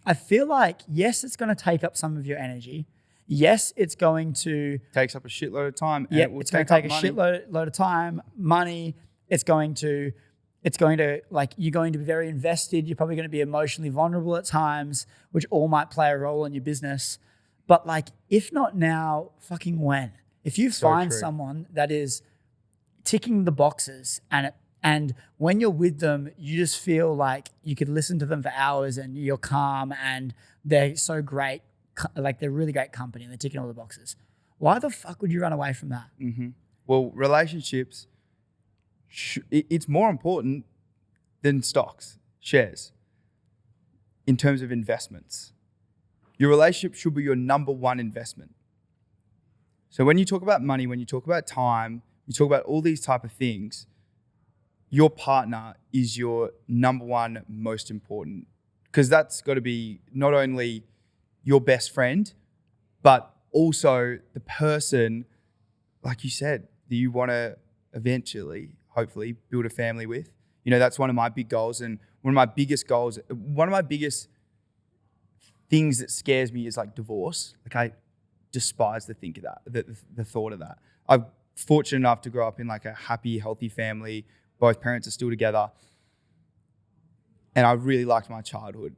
I feel like, yes, it's going to take up some of your energy. Yes, it's going to takes up a shitload of time. Yeah, and it's going to take a shitload of time, money. It's going to like, you're going to be very invested. You're probably going to be emotionally vulnerable at times, which all might play a role in your business. But like, if not now, fucking when? If you find someone that is ticking the boxes and when you're with them, you just feel like you could listen to them for hours and you're calm and they're so great, like they're really great company and they're ticking all the boxes. Why the fuck would you run away from that? Mm-hmm. Well, relationships, it's more important than stocks, shares, in terms of investments. Your relationship should be your number one investment. So when you talk about money, when you talk about time, you talk about all these type of things, your partner is your number one most important, because that's got to be not only your best friend, but also the person, like you said, that you want to eventually, hopefully, build a family with. You know, that's one of my big goals. And one of my biggest things that scares me is like divorce. Like I despise the think of that, the thought of that. I'm fortunate enough to grow up in like a happy, healthy family. Both parents are still together. And I really liked my childhood.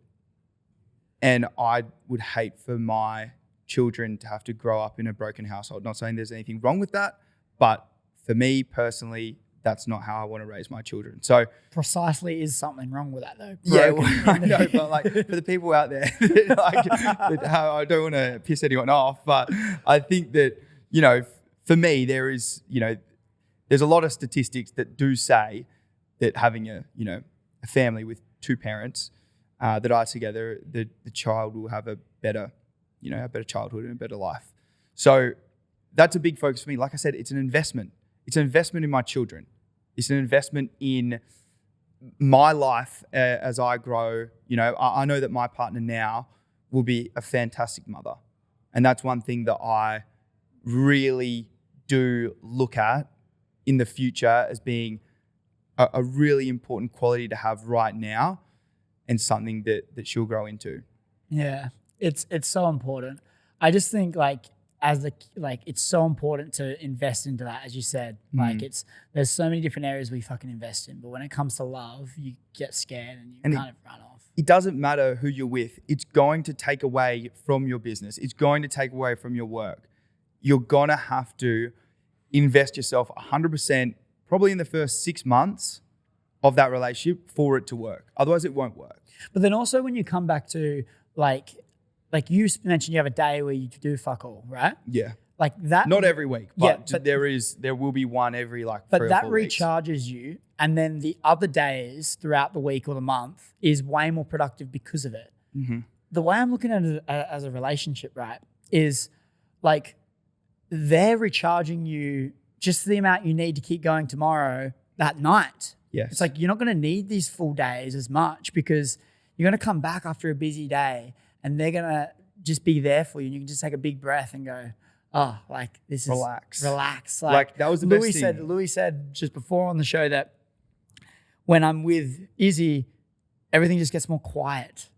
And I would hate for my children to have to grow up in a broken household. Not saying there's anything wrong with that, but for me personally, that's not how I want to raise my children. So precisely is something wrong with that though. Yeah, well, I know, but like for the people out there, I don't want to piss anyone off, but I think that, you know, for me, there's a lot of statistics that do say that having a family with two parents that are together, the child will have a better childhood and a better life. So that's a big focus for me. Like I said, it's an investment. It's an investment in my children. It's an investment in my life as I grow. You know, I know that my partner now will be a fantastic mother. And that's one thing that I really do look at in the future as being a really important quality to have right now, and something that she'll grow into. Yeah, it's so important. I just think it's so important to invest into that, as you said. Like there's so many different areas we fucking invest in, but when it comes to love, you get scared and you kind of run off. It doesn't matter who you're with. It's going to take away from your business. It's going to take away from your work. You're gonna have to invest yourself 100%, probably in the first 6 months of that relationship for it to work. Otherwise, it won't work. But then also when you come back to like you mentioned, you have a day where you do fuck all, right? Yeah. Like that. Not every week, but there will be one every 3 or 4 weeks. But that recharges you, and then the other days throughout the week or the month is way more productive because of it. Mm-hmm. The way I'm looking at it as a relationship, right, is like they're recharging you just the amount you need to keep going tomorrow that night. Yes. It's like you're not going to need these full days as much because you're going to come back after a busy day and they're going to just be there for you. And you can just take a big breath and go, oh, like this is relax. Like that was the best thing. Louis said just before on the show that when I'm with Izzy, everything just gets more quiet.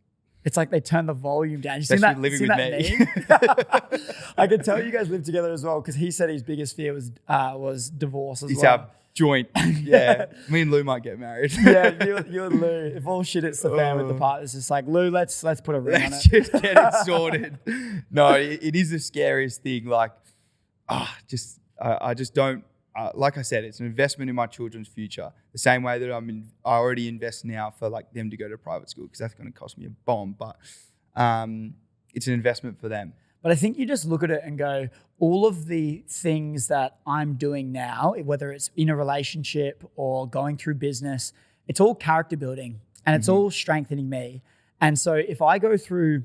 It's like they turn the volume down. You seen that? Living seen with that me. meme? I can tell you guys live together as well because he said his biggest fear was divorce as It's well. our joint. Yeah. Me and Lou might get married. Yeah, you and Lou. If all shit hits the fan with the part, it's just like, Lou, let's put a ring on it. Let's just get it sorted. No, it is the scariest thing. Like, I just don't. Like I said, it's an investment in my children's future. The same way that I already invest now for like them to go to private school because that's going to cost me a bomb. But it's an investment for them. But I think you just look at it and go, all of the things that I'm doing now, whether it's in a relationship or going through business, it's all character building and it's all strengthening me. And so if I go through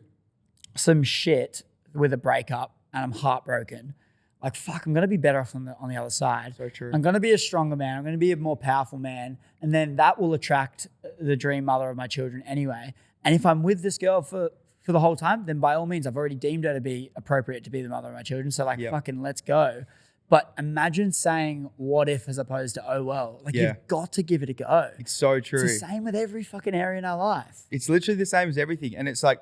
some shit with a breakup and I'm heartbroken, like, fuck, I'm going to be better off on the other side. So true. I'm going to be a stronger man. I'm going to be a more powerful man. And then that will attract the dream mother of my children anyway. And if I'm with this girl for the whole time, then by all means, I've already deemed her to be appropriate to be the mother of my children. So fucking let's go. But imagine saying what if as opposed to oh well. Like you've got to give it a go. It's so true. It's the same with every fucking area in our life. It's literally the same as everything. And it's like,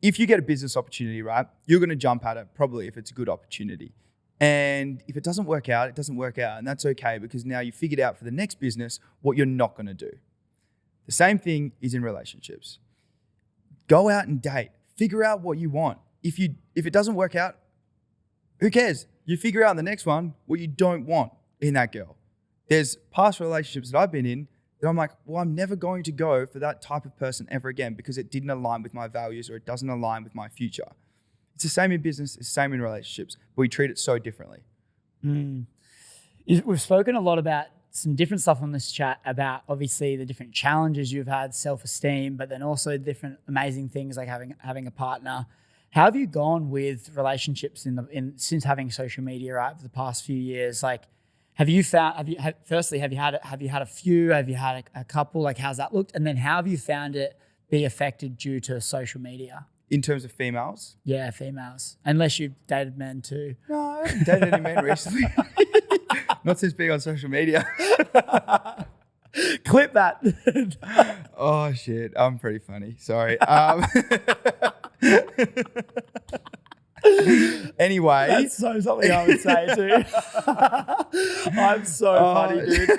if you get a business opportunity, right, you're going to jump at it probably if it's a good opportunity. And if it doesn't work out, it doesn't work out. And that's okay because now you figured out for the next business what you're not going to do. The same thing is in relationships. Go out and date. Figure out what you want. If it doesn't work out, who cares? You figure out in the next one what you don't want in that girl. There's past relationships that I've been in that I'm like, well, I'm never going to go for that type of person ever again because it didn't align with my values or it doesn't align with my future. It's the same in business, it's the same in relationships, but we treat it so differently. We've spoken a lot about some different stuff on this chat about obviously the different challenges you've had, self-esteem, but then also different amazing things like having a partner. How have you gone with relationships since having social media, right, for the past few years? Like, have you had a few? Have you had a couple? Like, how's that looked? And then how have you found it be affected due to social media? In terms of females? Yeah, females. Unless you've dated men too. No, I haven't dated any men recently. Not since being on social media. Clip that. Oh, shit. I'm pretty funny. Sorry. Anyway. That's so something I would say too. I'm so funny, dude.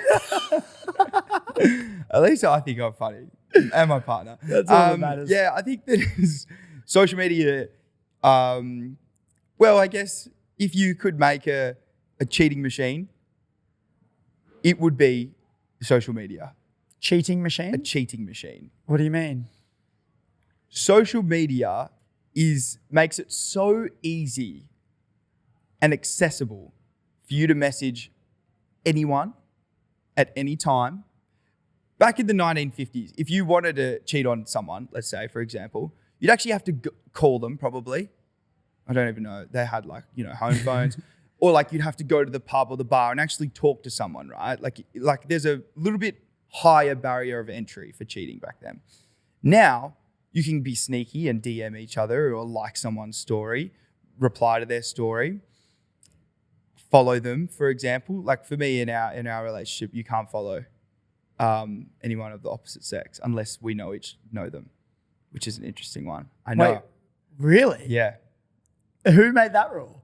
At least I think I'm funny. And my partner. That's all that matters. Yeah, I think that social media, well, I guess if you could make a cheating machine, it would be social media. Cheating machine? A cheating machine. What do you mean? Social media makes it so easy and accessible for you to message anyone at any time. Back in the 1950s, if you wanted to cheat on someone, let's say, for example, you'd actually have to call them probably. I don't even know. They had home phones. Or like you'd have to go to the pub or the bar and actually talk to someone, right? Like there's a little bit higher barrier of entry for cheating back then. Now, you can be sneaky and DM each other or like someone's story, reply to their story, follow them, for example. Like for me in our relationship, you can't follow anyone of the opposite sex unless we know them, which is an interesting one. I know. Wait, really? Yeah. Who made that rule?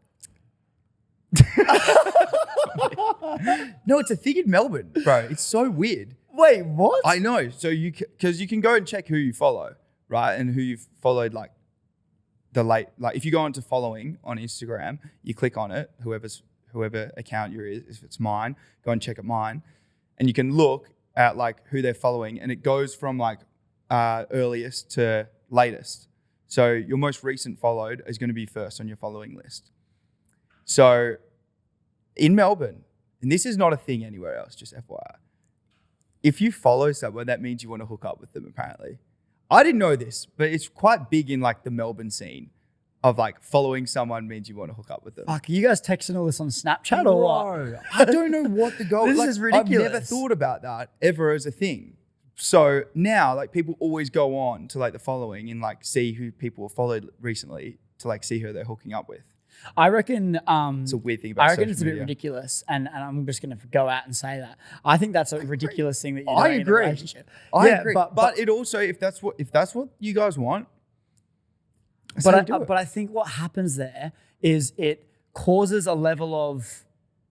No, it's a thing in Melbourne, bro. It's so weird. Wait, what? I know. So because you can go and check who you follow, right? And who you've followed, like if you go into following on Instagram, you click on it, whoever account you're is, if it's mine, go and check at mine. And you can look at like who they're following, and it goes from like earliest to latest. So your most recent followed is going to be first on your following list. So in Melbourne, and this is not a thing anywhere else, just FYI, if you follow someone, that means you want to hook up with them, apparently. I didn't know this, but it's quite big in like the Melbourne scene of like following someone means you want to hook up with them. Fuck, are you guys texting all this on Snapchat or what? I don't know what the goal is. This is ridiculous. I've never thought about that ever as a thing. So now like people always go on to like the following and like see who people have followed recently to like see who they're hooking up with. I reckon it's a weird thing about I reckon it's a bit media. ridiculous, and I'm just going to go out and say that. I think that's a ridiculous thing that you're I doing in a agree. relationship. I Yeah, agree. but But it also, if that's what you guys want, that's But how I, you do it. but I think what happens there is it causes a level of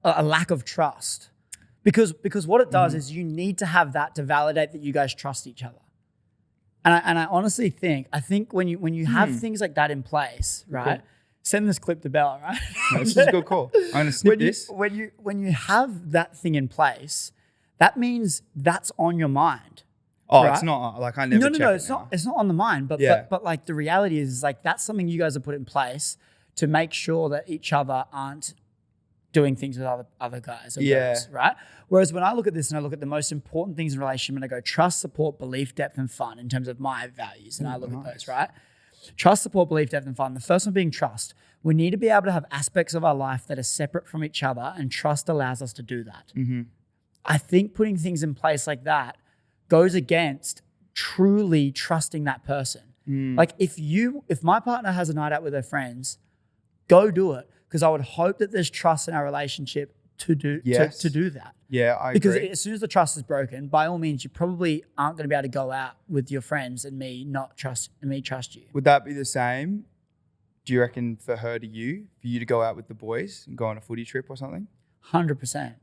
a lack of trust, because what it does is you need to have that to validate that you guys trust each other. And I honestly think when you have things like that in place, right? Cool. Send this clip to Bella, right? No, this is a good call. I'm gonna snip this. When you have that thing in place, that means that's on your mind. Oh, right? it's not like I never. No. It's not. It's not on the mind. But Yeah. but like the reality is like that's something you guys have put in place to make sure that each other aren't doing things with other guys or girls, right? Whereas when I look at this and I look at the most important things in a relationship, and I go trust, support, belief, depth, and fun in terms of my values, and I look at those, right? Trust, support, belief, depth, and fun. The first one being trust. We need to be able to have aspects of our life that are separate from each other, and trust allows us to do that. Mm-hmm. I think putting things in place like that goes against truly trusting that person. Like if my partner has a night out with her friends, go do it, because I would hope that there's trust in our relationship to do that. Yeah, I Because agree. as soon as the trust is broken, by all means, you probably aren't going to be able to go out with your friends and me trust you. Would that be the same? Do you reckon for you to go out with the boys and go on a footy trip or something? 100%.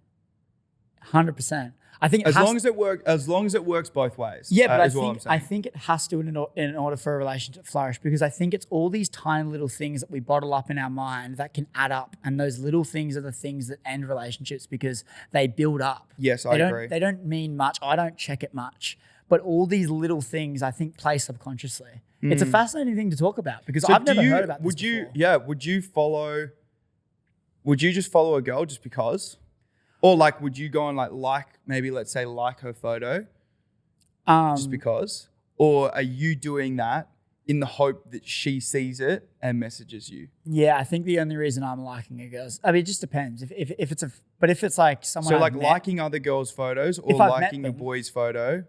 100%. I think As long as it works both ways. Yeah, but I I'm think it has to in order for a relationship to flourish, because I think it's all these tiny little things that we bottle up in our mind that can add up, and those little things are the things that end relationships because they build up. Yes, I agree. They don't mean much. I don't check it much, but all these little things I think play subconsciously. It's a fascinating thing to talk about because I've never heard about this before. Would you just follow a girl just because? Or like, would you go and like maybe let's say like her photo just because? Or are you doing that in the hope that she sees it and messages you? Yeah, I think the only reason I'm liking a girl's, I mean, it just depends. If it's like someone So I've like met, liking other girls' photos or If I've met liking a them. boy's photo?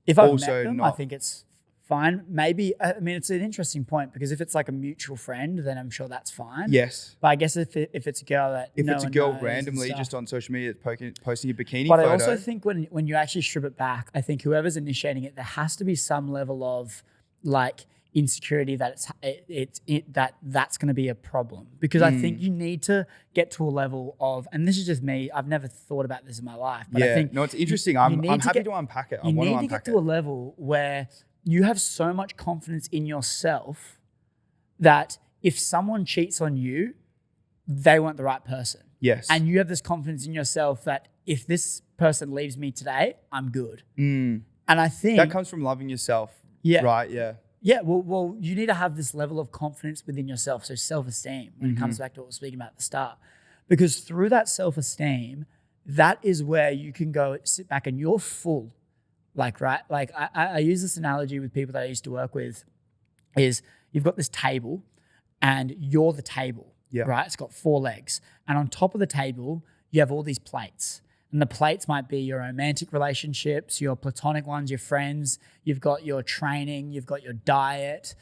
if I've also met them, I not- think it's fine. Maybe, I mean, it's an interesting point because if it's like a mutual friend, then I'm sure that's fine. Yes. But I guess if it's a girl that If no it's a one girl knows and randomly stuff. just on social media posting a bikini But photo. I also think when you actually strip it back, I think whoever's initiating it, there has to be some level of like insecurity that that's going to be a problem, because I think you need to get to a level of, and this is just me, I've never thought about this in my life, but I think no, it's interesting. you I'm need to happy get- to unpack it. I you want need to to get unpack to it. a level where you have so much confidence in yourself that if someone cheats on you, they weren't the right person. Yes. And you have this confidence in yourself that if this person leaves me today, I'm good. And I think that comes from loving yourself. Yeah. Right. Yeah. yeah, well, you need to have this level of confidence within yourself. So self-esteem, when it comes back to what we were speaking about at the start, because through that self-esteem, that is where you can go sit back and you're full. Like, right? Like I use this analogy with people that I used to work with is you've got this table and you're the table, right? It's got 4 legs. And on top of the table, you have all these plates. And the plates might be your romantic relationships, your platonic ones, your friends. You've got your training, you've got your diet,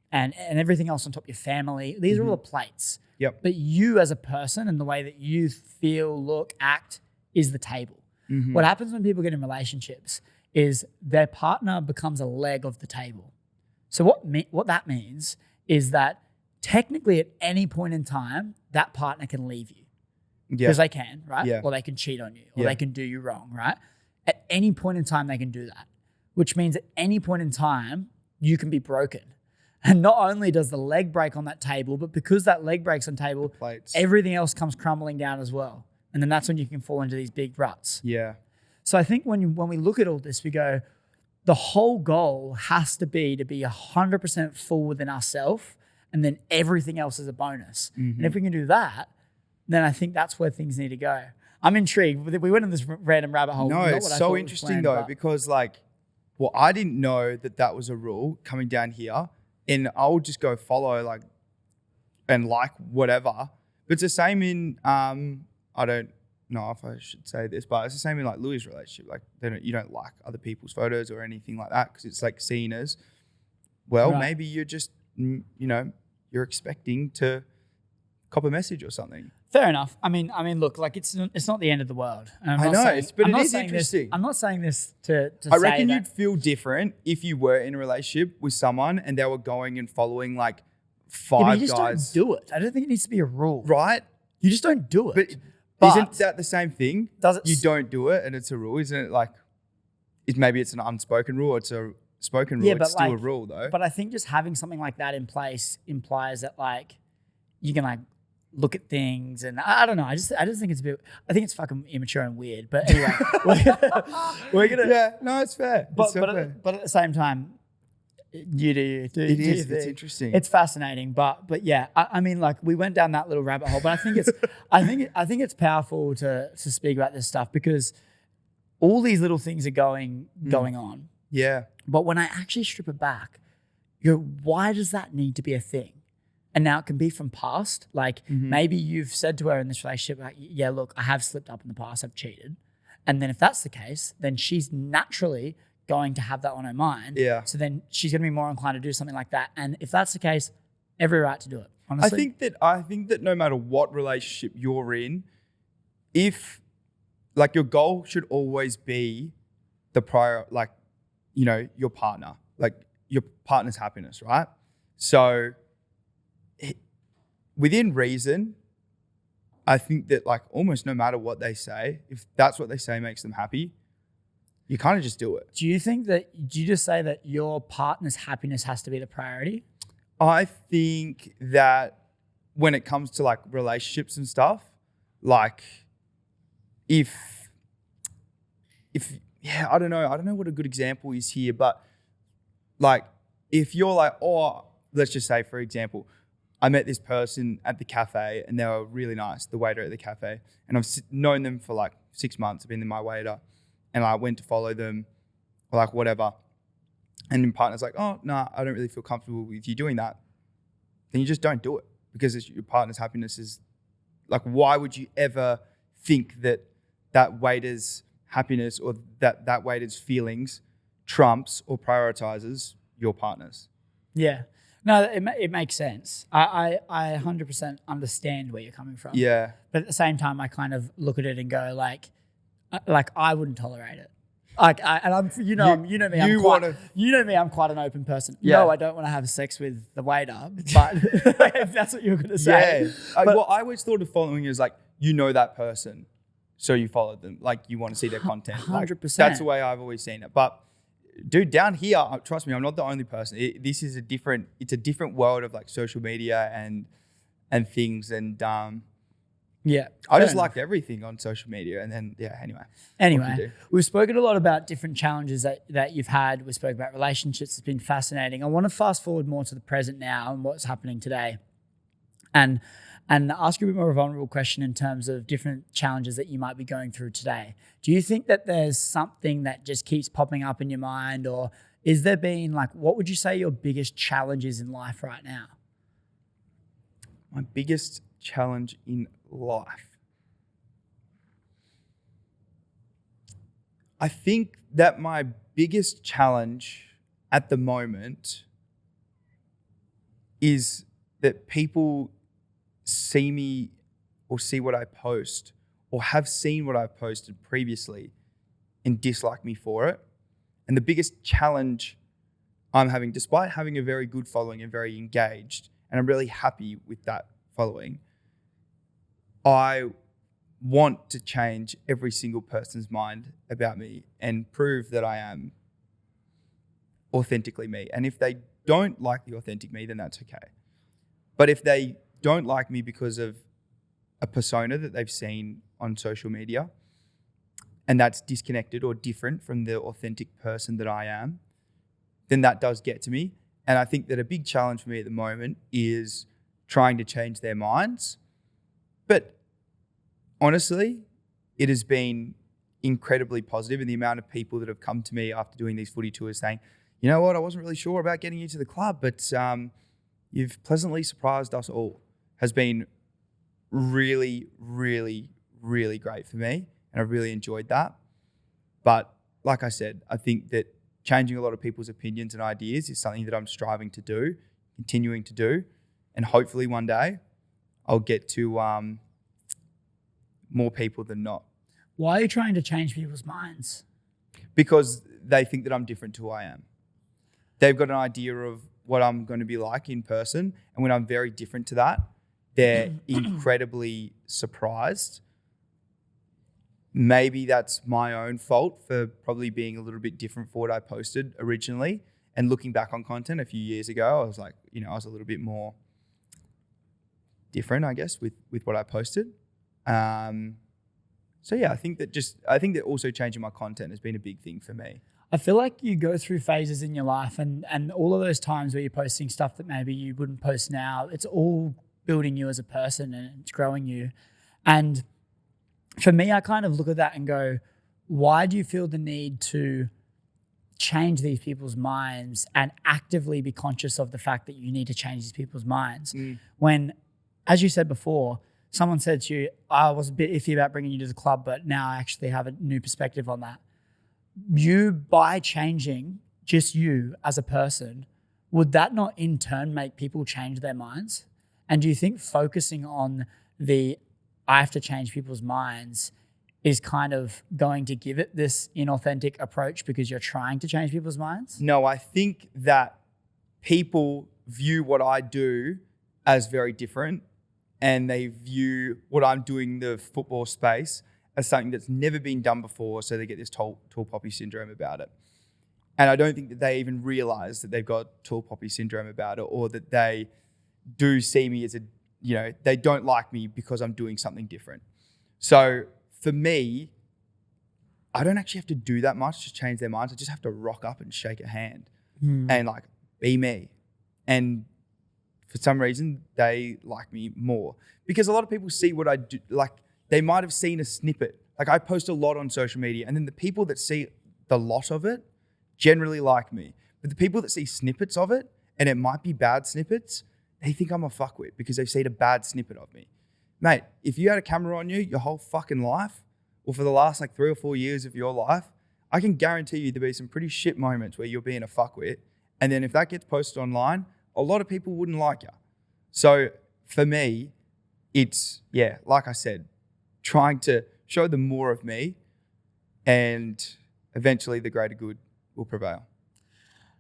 and everything else on top, your family. These are all the plates. Yep. But you as a person and the way that you feel, look, act is the table. What happens when people get in relationships is their partner becomes a leg of the table. So what that means is that technically at any point in time, that partner can leave you. Because they can, right? Yeah. Or they can cheat on you, or they can do you wrong, right? At any point in time, they can do that, which means at any point in time, you can be broken. And not only does the leg break on that table, but because that leg breaks on table, everything else comes crumbling down as well. And then that's when you can fall into these big ruts. Yeah. So I think when we look at all this, we go, the whole goal has to be 100% full within ourselves, and then everything else is a bonus. And if we can do that, then I think that's where things need to go. I'm intrigued. We went in this random rabbit hole. No, it's so interesting though, because like, well, I didn't know that was a rule coming down here, and I'll just go follow like and like whatever. But it's the same in I don't know if I should say this, but it's the same in like Louis' relationship. Like you don't like other people's photos or anything like that, because it's like seen as, well, maybe you're just you're expecting to cop a message or something. Fair enough. I mean, look, like it's not the end of the world. I know, but it is interesting. I'm not saying this to I reckon you'd feel different if you were in a relationship with someone and they were going and following like five but you just guys. don't do it. I don't think it needs to be a rule. Right? You just don't do it. But isn't that the same thing? Does it? You don't do it and it's a rule, isn't it? Like, maybe it's an unspoken rule. It's a spoken rule. It's still a rule though. But I think just having something like that in place implies that like you can like look at things, and I don't know. I just think it's a bit. I think it's fucking immature and weird. But anyway, we're gonna. Yeah, no, it's fair. But at the same time, you do you. It is. It's interesting. It's fascinating. But yeah, I mean, like we went down that little rabbit hole. But I think it's I think it's powerful to speak about this stuff, because all these little things are going on. Yeah. But when I actually strip it back, why does that need to be a thing? And now it can be from past. Like maybe you've said to her in this relationship, like, yeah, look, I have slipped up in the past. I've cheated. And then if that's the case, then she's naturally going to have that on her mind. Yeah. So then she's going to be more inclined to do something like that. And if that's the case, every right to do it, honestly. I think that no matter what relationship you're in, if like your goal should always be the prior, like, your partner, like your partner's happiness, right? So within reason, I think that like almost no matter what they say, if that's what they say makes them happy, you kind of just do it. Do you just say that your partner's happiness has to be the priority? I think that when it comes to like relationships and stuff, like if I don't know what a good example is here, but like if you're like, oh, let's just say for example, I met this person at the cafe and they were really nice, the waiter at the cafe. And I've known them for like 6 months. I've been my waiter. And I went to follow them or like whatever. And your partner's like, oh, no, I don't really feel comfortable with you doing that. Then you just don't do it, because your partner's happiness is like, why would you ever think that waiter's happiness or that waiter's feelings trumps or prioritizes your partner's? Yeah. No, it makes sense. I 100% understand where you're coming from. Yeah. But at the same time, I kind of look at it and go like I wouldn't tolerate it. Like I'm I'm quite an open person. Yeah. No, I don't want to have sex with the waiter, but if that's what you're going to say. Yeah. Well, I always thought of following as like, that person, so you followed them. Like you want to see their content. 100%. That's the way I've always seen it. But dude, down here, trust me, I'm not the only person. It's a different world of like social media and things. And yeah, I just liked everything on social media. And then, Anyway, we've spoken a lot about different challenges that you've had. We spoke about relationships. It's been fascinating. I want to fast forward more to the present now and what's happening today. And ask you a bit more of a vulnerable question in terms of different challenges that you might be going through today. Do you think that there's something that just keeps popping up in your mind, or is there been like, what would you say your biggest challenge is in life right now? My biggest challenge in life. I think that my biggest challenge at the moment is that people see me or see what I post or have seen what I've posted previously and dislike me for it. And the biggest challenge I'm having, despite having a very good following and very engaged, and I'm really happy with that following, I want to change every single person's mind about me and prove that I am authentically me. And if they don't like the authentic me, then that's okay. But if they don't like me because of a persona that they've seen on social media, and that's disconnected or different from the authentic person that I am, then that does get to me. And I think that a big challenge for me at the moment is trying to change their minds. But honestly, it has been incredibly positive, and the amount of people that have come to me after doing these footy tours saying, you know what, I wasn't really sure about getting you to the club, but you've pleasantly surprised us all, has been really, really, really great for me. And I really enjoyed that. But like I said, I think that changing a lot of people's opinions and ideas is something that I'm striving to do, continuing to do. And hopefully one day I'll get to more people than not. Why are you trying to change people's minds? Because they think that I'm different to who I am. They've got an idea of what I'm going to be like in person. And when I'm very different to that, they're incredibly surprised. Maybe that's my own fault for probably being a little bit different for what I posted originally. And looking back on content a few years ago, I was like, I was a little bit more different, I guess, with what I posted. So yeah, I think that also changing my content has been a big thing for me. I feel like you go through phases in your life, and all of those times where you're posting stuff that maybe you wouldn't post now, it's all building you as a person and it's growing you. And for me, I kind of look at that and go, why do you feel the need to change these people's minds and actively be conscious of the fact that you need to change these people's minds? When, as you said before, someone said to you, I was a bit iffy about bringing you to the club, but now I actually have a new perspective on that. You, by changing just you as a person, would that not in turn make people change their minds? And do you think focusing on I have to change people's minds is kind of going to give it this inauthentic approach because you're trying to change people's minds? No, I think that people view what I do as very different, and they view what I'm doing in the football space as something that's never been done before, so they get this tall poppy syndrome about it. And I don't think that they even realize that they've got tall poppy syndrome about it, or that they do see me as they don't like me because I'm doing something different. So for me, I don't actually have to do that much to change their minds. I just have to rock up and shake a hand and be me. And for some reason, they like me more, because a lot of people see what I do. They might have seen a snippet. I post a lot on social media, and then the people that see the lot of it generally like me. But the people that see snippets of it, and it might be bad snippets, they think I'm a fuckwit because they've seen a bad snippet of me. Mate, if you had a camera on you your whole fucking life, or for the last 3 or 4 years of your life, I can guarantee you there'll be some pretty shit moments where you're being a fuckwit. And then if that gets posted online, a lot of people wouldn't like you. So for me, it's, like I said, trying to show them more of me, and eventually the greater good will prevail.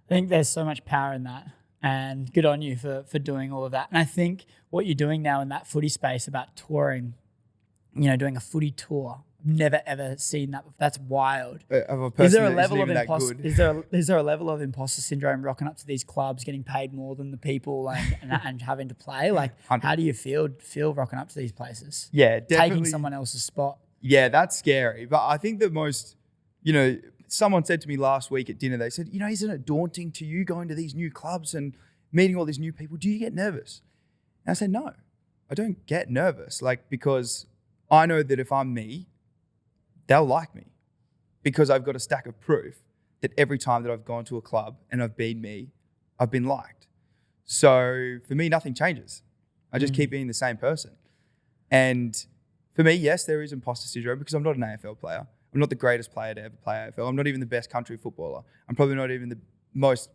I think there's so much power in that, and good on you for doing all of that. And I think what you're doing now in that footy space about touring, doing a footy tour, I've never ever seen that. That's wild. Of a person is there a that level isn't of even that good. Is there a level of imposter syndrome rocking up to these clubs, getting paid more than the people, and having to play? 100%. How do you feel rocking up to these places? Yeah, definitely. Taking someone else's spot. Yeah, that's scary. But I think that most, someone said to me last week at dinner, they said, isn't it daunting to you going to these new clubs and meeting all these new people? Do you get nervous? And I said, no, I don't get nervous. Because I know that if I'm me, they'll like me, because I've got a stack of proof that every time that I've gone to a club and I've been me, I've been liked. So for me, nothing changes. I just keep being the same person. And for me, yes, there is imposter syndrome, because I'm not an AFL player. I'm not the greatest player to ever play AFL. I'm not even the best country footballer. I'm probably not even the most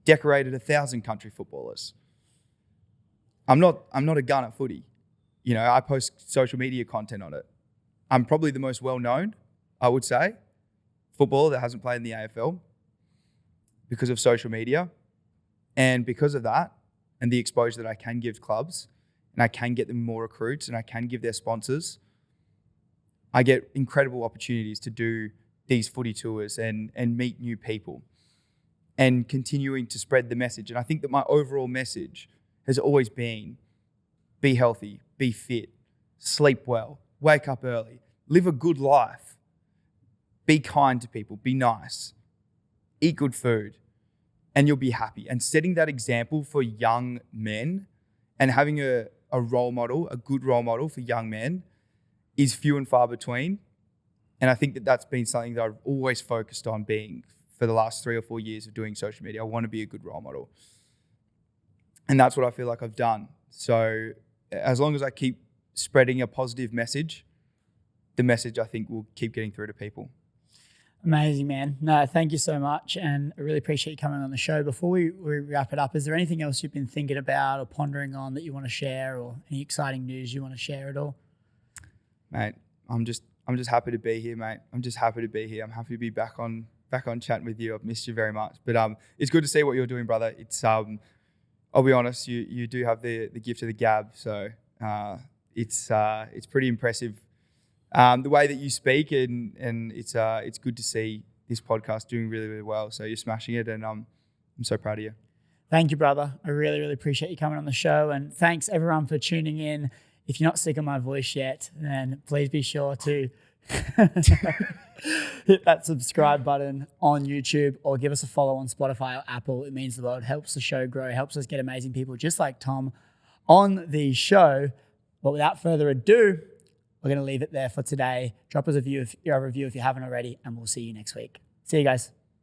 decorated 1,000 country footballers. I'm not a gun at footy. I post social media content on it. I'm probably the most well-known, I would say, footballer that hasn't played in the AFL because of social media. And because of that and the exposure that I can give clubs, and I can get them more recruits, and I can give their sponsors, I get incredible opportunities to do these footy tours and meet new people and continuing to spread the message. And I think that my overall message has always been be healthy, be fit, sleep well, wake up early, live a good life, be kind to people, be nice, eat good food, and you'll be happy. And setting that example for young men and having a role model, a good role model for young men is few and far between. And I think that that's been something that I've always focused on being for the last 3 or 4 years of doing social media. I want to be a good role model. And that's what I feel like I've done. So as long as I keep spreading a positive message, the message I think will keep getting through to people. Amazing, man. No, thank you so much. And I really appreciate you coming on the show. Before we wrap it up, is there anything else you've been thinking about or pondering on that you want to share, or any exciting news you want to share at all? Mate, I'm just happy to be here, mate. I'm just happy to be here. I'm happy to be back on chatting with you. I've missed you very much. But it's good to see what you're doing, brother. It's I'll be honest, you do have the gift of the gab. So it's pretty impressive. The way that you speak, and it's good to see this podcast doing really, really well. So you're smashing it, and I'm so proud of you. Thank you, brother. I really, really appreciate you coming on the show, and thanks everyone for tuning in. If you're not sick of my voice yet, then please be sure to hit that subscribe button on YouTube or give us a follow on Spotify or Apple. It means the world. Helps the show grow, helps us get amazing people just like Tom on the show. But without further ado, we're going to leave it there for today. Drop us a review if you haven't already, and we'll see you next week. See you guys.